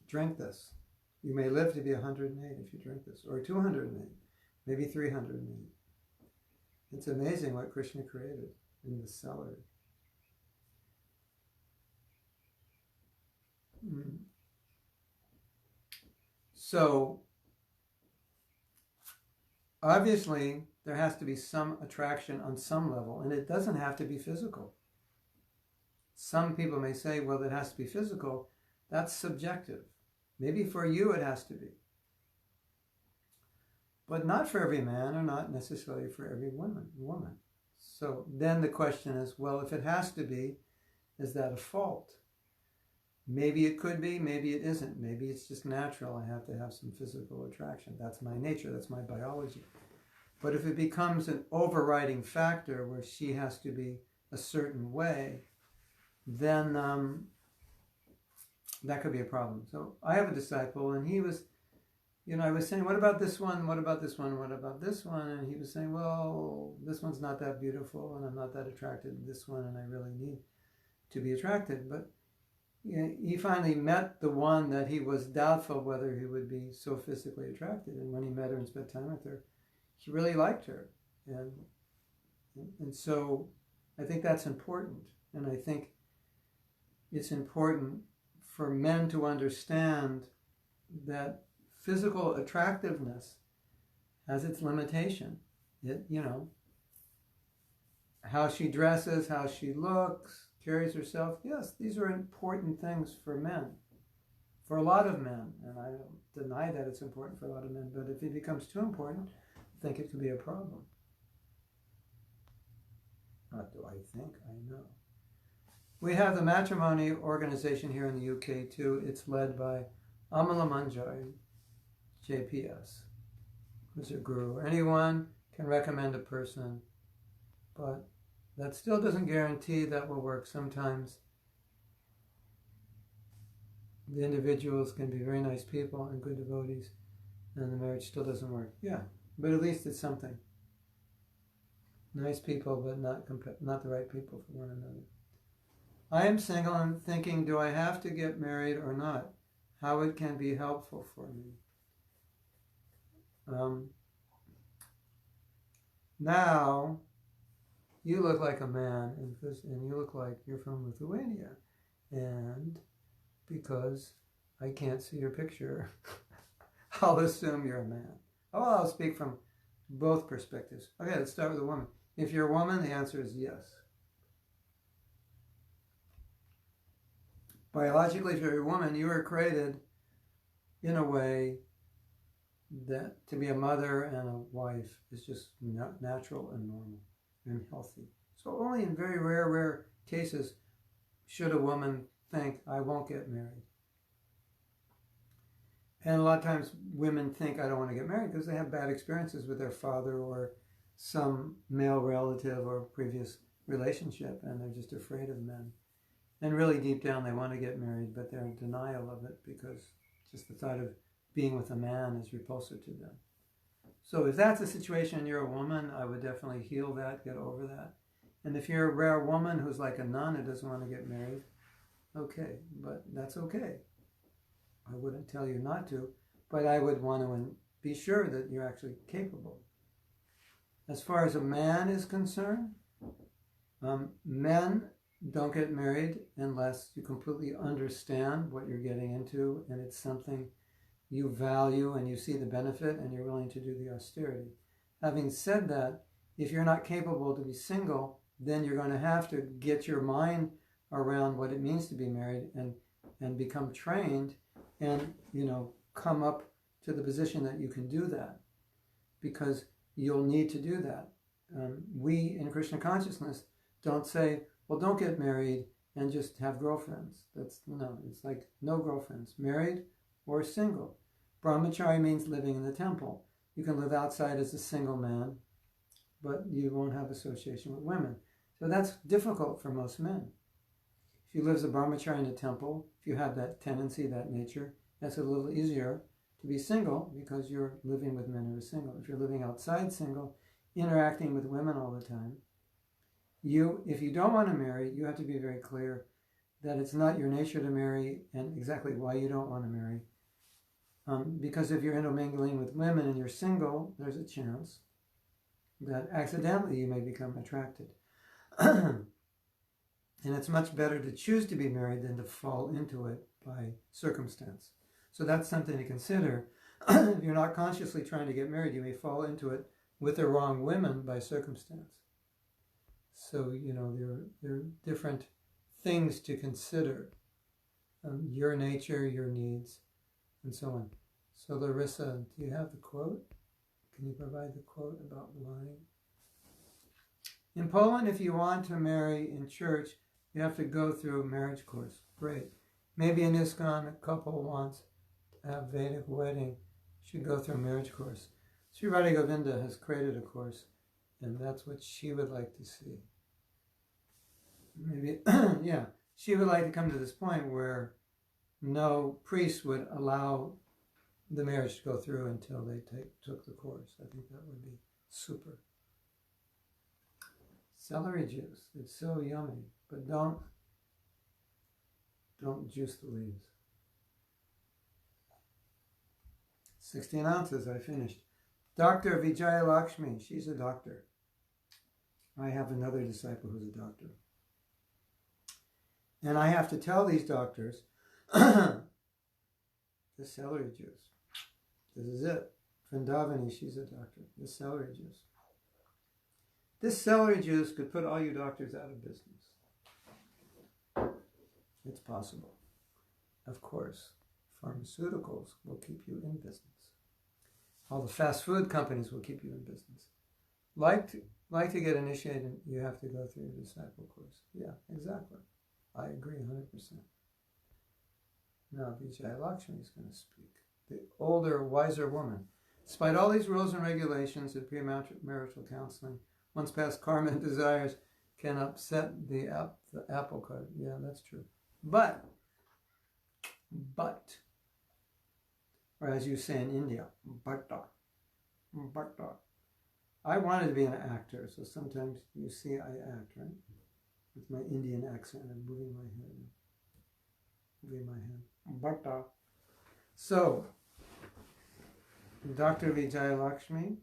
drink this. You may live to be 108 if you drink this, or 208, maybe 308. It's amazing what Krishna created in the celery. So, obviously, there has to be some attraction on some level, and it doesn't have to be physical. Some people may say, well, it has to be physical. That's subjective. Maybe for you it has to be. But not for every man, or not necessarily for every woman. So then the question is, well, if it has to be, is that a fault? Maybe it could be, maybe it isn't. Maybe it's just natural. I have to have some physical attraction. That's my nature, that's my biology. But if it becomes an overriding factor where she has to be a certain way, then that could be a problem. So I have a disciple, and he was, I was saying, what about this one? What about this one? What about this one? And he was saying, well, this one's not that beautiful, and I'm not that attracted to this one, and I really need to be attracted. But he finally met the one that he was doubtful whether he would be so physically attracted. And when he met her and spent time with her, he really liked her. And so I think that's important. And I think it's important for men to understand that physical attractiveness has its limitation. How she dresses, how she looks, carries herself. Yes, these are important things for men, for a lot of men. And I don't deny that it's important for a lot of men, but if it becomes too important, I think it could be a problem. What do I think? I know. We have the matrimony organization here in the UK too. It's led by Amala Manjari, JPS, who's a guru. Anyone can recommend a person, but that still doesn't guarantee that will work. Sometimes the individuals can be very nice people and good devotees, and the marriage still doesn't work. Yeah, but at least it's something. Nice people, but not the right people for one another. I am single and thinking, do I have to get married or not? How it can be helpful for me. Now, you look like a man, and you look like you're from Lithuania. And because I can't see your picture, I'll assume you're a man. Oh, I'll speak from both perspectives. Okay, let's start with a woman. If you're a woman, the answer is yes. Biologically, if you're a woman, you were created in a way that to be a mother and a wife is just natural and normal and healthy. So only in very rare cases should a woman think, I won't get married. And a lot of times women think, I don't want to get married because they have bad experiences with their father or some male relative or previous relationship, and they're just afraid of men. And really deep down they want to get married, but they're in denial of it because just the thought of being with a man is repulsive to them. So if that's the situation and you're a woman, I would definitely heal that, get over that. And if you're a rare woman who's like a nun who doesn't want to get married, okay, but that's okay. I wouldn't tell you not to, but I would want to be sure that you're actually capable. As far as a man is concerned, men don't get married unless you completely understand what you're getting into and it's something you value and you see the benefit and you're willing to do the austerity. Having said that, if you're not capable to be single, then you're going to have to get your mind around what it means to be married and become trained and, come up to the position that you can do that, because you'll need to do that. We in Krishna consciousness don't say, well, don't get married and just have girlfriends. It's like no girlfriends, married or single. Brahmachari means living in the temple. You can live outside as a single man, but you won't have association with women. So that's difficult for most men. If you live as a brahmachari in a temple, if you have that tendency, that nature, that's a little easier to be single because you're living with men who are single. If you're living outside single, interacting with women all the time, if you don't want to marry, you have to be very clear that it's not your nature to marry and exactly why you don't want to marry. Because if you're intermingling with women and you're single, there's a chance that accidentally you may become attracted. And it's much better to choose to be married than to fall into it by circumstance. So that's something to consider. If you're not consciously trying to get married, you may fall into it with the wrong women by circumstance. So, there are different things to consider. Your nature, your needs, and so on. So, Larissa, do you have the quote? Can you provide the quote about lying? In Poland, if you want to marry in church, you have to go through a marriage course. Great. Maybe in ISKCON, a couple wants to have Vedic wedding, should go through a marriage course. Sri Radha Govinda has created a course, and that's what she would like to see. Maybe, yeah, she would like to come to this point where no priest would allow the marriage to go through until they took the course. I think that would be super. Celery juice, it's so yummy, but don't juice the leaves. 16 ounces, I finished. Dr. Vijaya Lakshmi, she's a doctor. I have another disciple who's a doctor. And I have to tell these doctors, the celery juice. This is it. Vrindavani, she's a doctor. The celery juice. This celery juice could put all you doctors out of business. It's possible. Of course, pharmaceuticals will keep you in business. All the fast food companies will keep you in business. Like to get initiated, you have to go through your disciple course. Yeah, exactly. I agree 100%. Now, Vijaya Lakshmi is going to speak. The older, wiser woman. Despite all these rules and regulations in premarital counseling, one's past karma and desires can upset the apple cart. Yeah, that's true. But, or as you say in India, but. I wanted to be an actor, so sometimes you see I act, right? With my Indian accent and moving my head. But. So, Dr. Vijaya Lakshmi,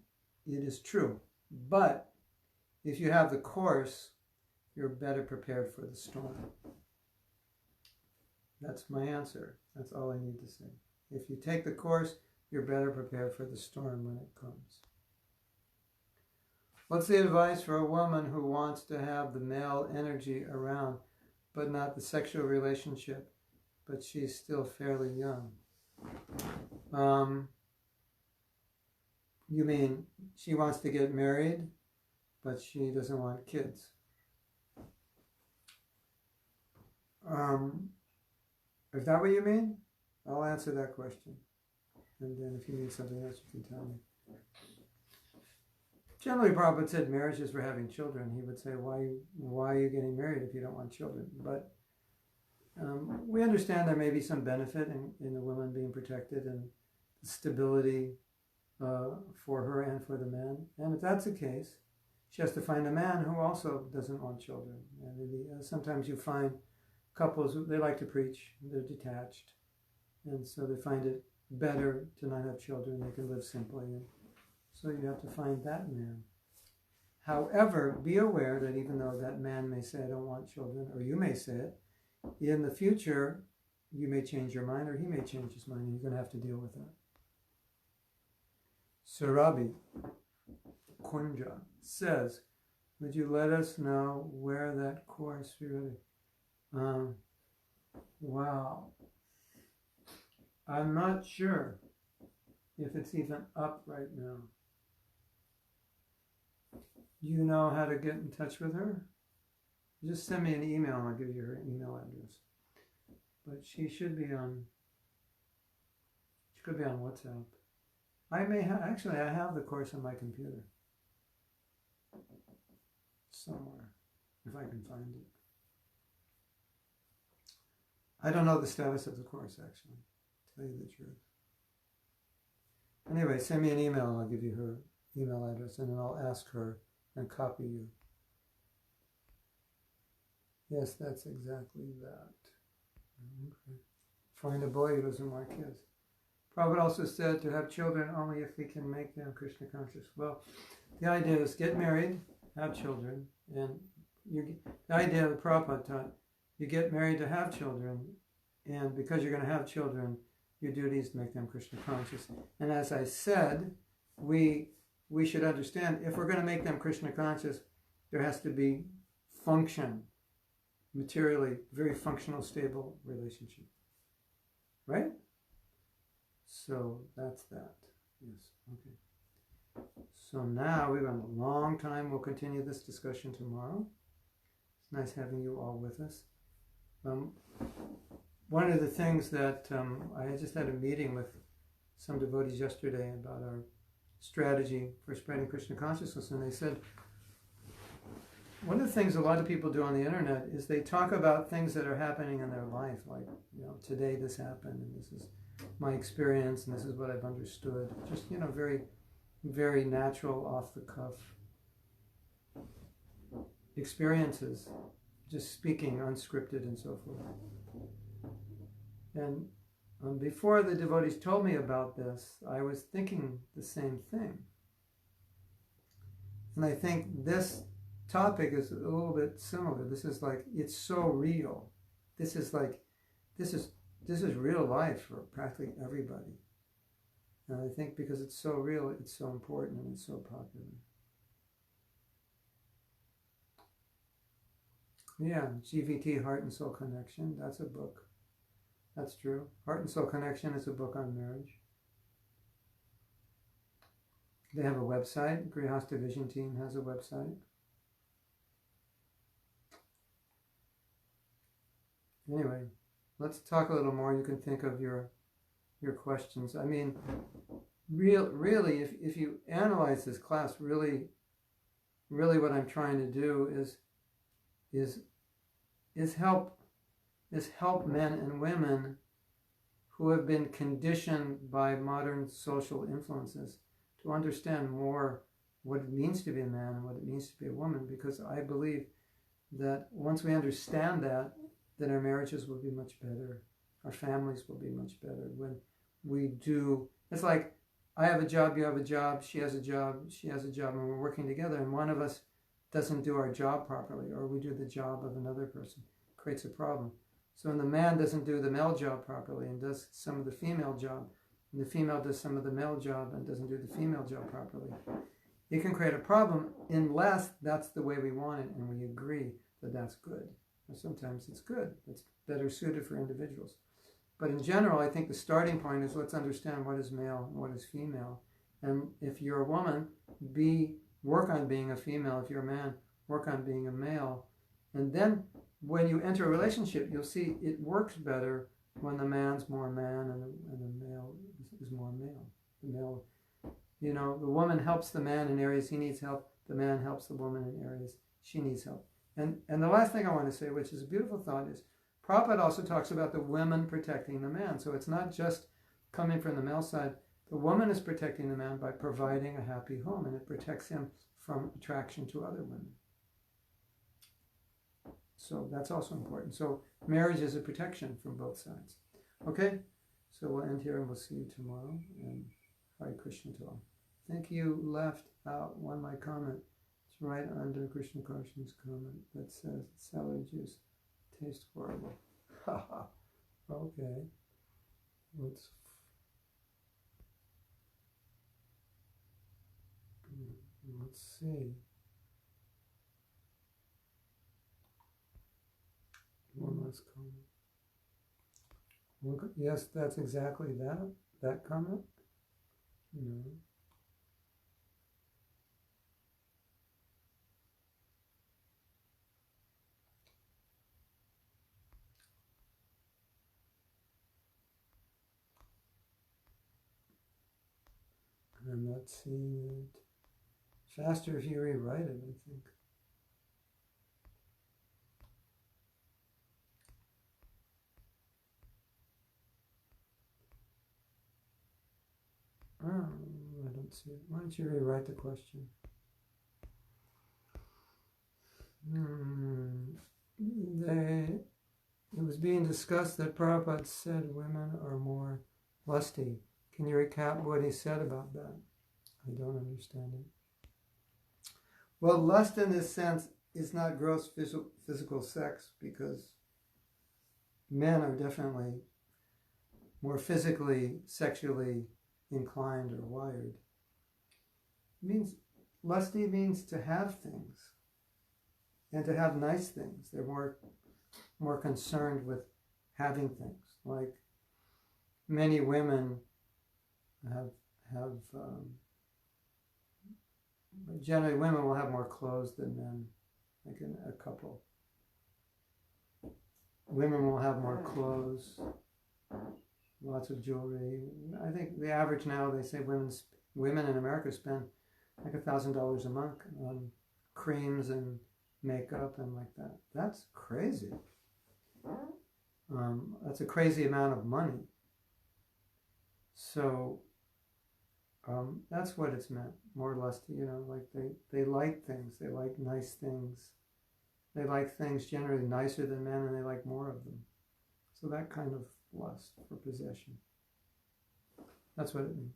it is true. But if you have the course, you're better prepared for the storm. That's my answer. That's all I need to say. If you take the course, you're better prepared for the storm when it comes. What's the advice for a woman who wants to have the male energy around, but not the sexual relationship, but she's still fairly young? You mean she wants to get married, but she doesn't want kids? Is that what you mean? I'll answer that question. And then if you need something else, you can tell me. Generally, Prabhupada said marriage is for having children. He would say, why are you getting married if you don't want children? But we understand there may be some benefit in the woman being protected and stability for her and for the man. And if that's the case, she has to find a man who also doesn't want children. And sometimes you find couples, they like to preach, they're detached. And so they find it better to not have children. They can live simply. And so you have to find that man. However, be aware that even though that man may say, I don't want children, or you may say it, in the future, you may change your mind, or he may change his mind, and you're going to have to deal with that. Surabi Kunja says, would you let us know where that course really... wow. I'm not sure if it's even up right now. You know how to get in touch with her? Just send me an email and I'll give you her email address. But she should be on, she could be on WhatsApp. I may have, actually I have the course on my computer. Somewhere, if I can find it. I don't know the status of the course, actually, to tell you the truth. Anyway, send me an email and I'll give you her email address, and then I'll ask her and copy you. Yes, that's exactly that. Okay. Find a boy who doesn't want kids. Prabhupada also said to have children only if we can make them Krishna conscious. Well, the idea is get married, have children, and the idea that Prabhupada taught, you get married to have children, And because you're going to have children, your duty is to make them Krishna conscious. And as I said, we should understand, if we're going to make them Krishna conscious, there has to be function, materially, very functional, stable relationship. Right? So that's that. Yes, okay. So now we've got a long time. We'll continue this discussion tomorrow. It's nice having you all with us. One of the things that I just had a meeting with some devotees yesterday about our strategy for spreading Krishna consciousness, and they said one of the things a lot of people do on the internet is they talk about things that are happening in their life, like, today this happened, and this is my experience, and this is what I've understood. Just, very, very natural, off the cuff experiences, just speaking, unscripted, and so forth. And before the devotees told me about this, I was thinking the same thing. And I think this topic is a little bit similar. This is like, it's so real. This is real life for practically everybody. And I think because it's so real, it's so important and it's so popular. Yeah, GVT, Heart and Soul Connection, that's a book. That's true. Heart and Soul Connection is a book on marriage. They have a website. Grihastha Vision Team has a website. Anyway, let's talk a little more. You can think of your questions. I mean, really, if you analyze this class, really what I'm trying to do is help men and women who have been conditioned by modern social influences to understand more what it means to be a man and what it means to be a woman, because I believe that once we understand that, then our marriages will be much better, our families will be much better. When we do, it's like, I have a job, you have a job, she has a job, and we're working together, and one of us doesn't do our job properly, or we do the job of another person, it creates a problem. So when the man doesn't do the male job properly and does some of the female job, and the female does some of the male job and doesn't do the female job properly, it can create a problem unless that's the way we want it and we agree that that's good. Or sometimes it's good. It's better suited for individuals. But in general, I think the starting point is, let's understand what is male and what is female. And if you're a woman, work on being a female. If you're a man, work on being a male. And then when you enter a relationship, you'll see it works better when the man's more man and the male is more male. The male, the woman helps the man in areas he needs help. The man helps the woman in areas she needs help. And the last thing I want to say, which is a beautiful thought, is Prabhupada also talks about the women protecting the man. So it's not just coming from the male side. The woman is protecting the man by providing a happy home, and it protects him from attraction to other women. So that's also important. So marriage is a protection from both sides. Okay? So we'll end here and we'll see you tomorrow. And Hare Krishna to all. I think you left out my comment. It's right under Krishna Karshan's comment that says celery juice tastes horrible. Okay. Let's see. One last comment. Yes, that's exactly that comment. No. I'm not seeing it. Faster if you rewrite it, I think. Oh, I don't see it. Why don't you rewrite the question? It was being discussed that Prabhupada said women are more lusty. Can you recap what he said about that? I don't understand it. Well, lust in this sense is not gross physical sex, because men are definitely more physically, sexually inclined or wired. It means, lusty means to have things and to have nice things. They're more concerned with having things. Like many women have generally women will have more clothes than men, like in a couple. Women will have more clothes, lots of jewelry. I think the average now, they say women in America spend like $1,000 a month on creams and makeup and like that. That's crazy. That's a crazy amount of money. So that's what it's meant, more lusty, like they like things, they like nice things. They like things generally nicer than men, and they like more of them. So that kind of lust for possession. That's what it means.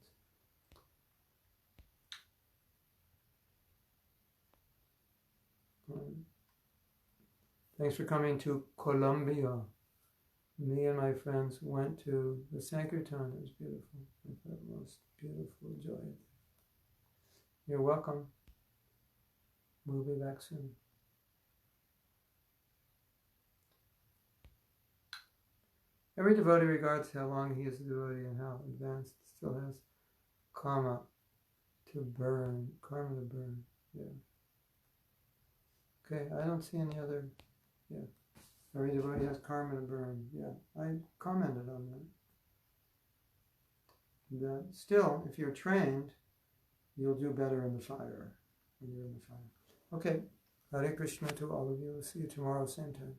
Thanks for coming to Colombia. Me and my friends went to the Sankirtan. It was beautiful. I had the most beautiful joy. You're welcome. We'll be back soon. Every devotee regards how long he is a devotee and how advanced still has karma to burn. Yeah. Okay, I don't see any other. Yeah. Every devotee has karma to burn. Yeah, I commented on that. That still, if you're trained, you'll do better in the fire when you're in the fire. Okay. Hare Krishna to all of you. We'll see you tomorrow, same time.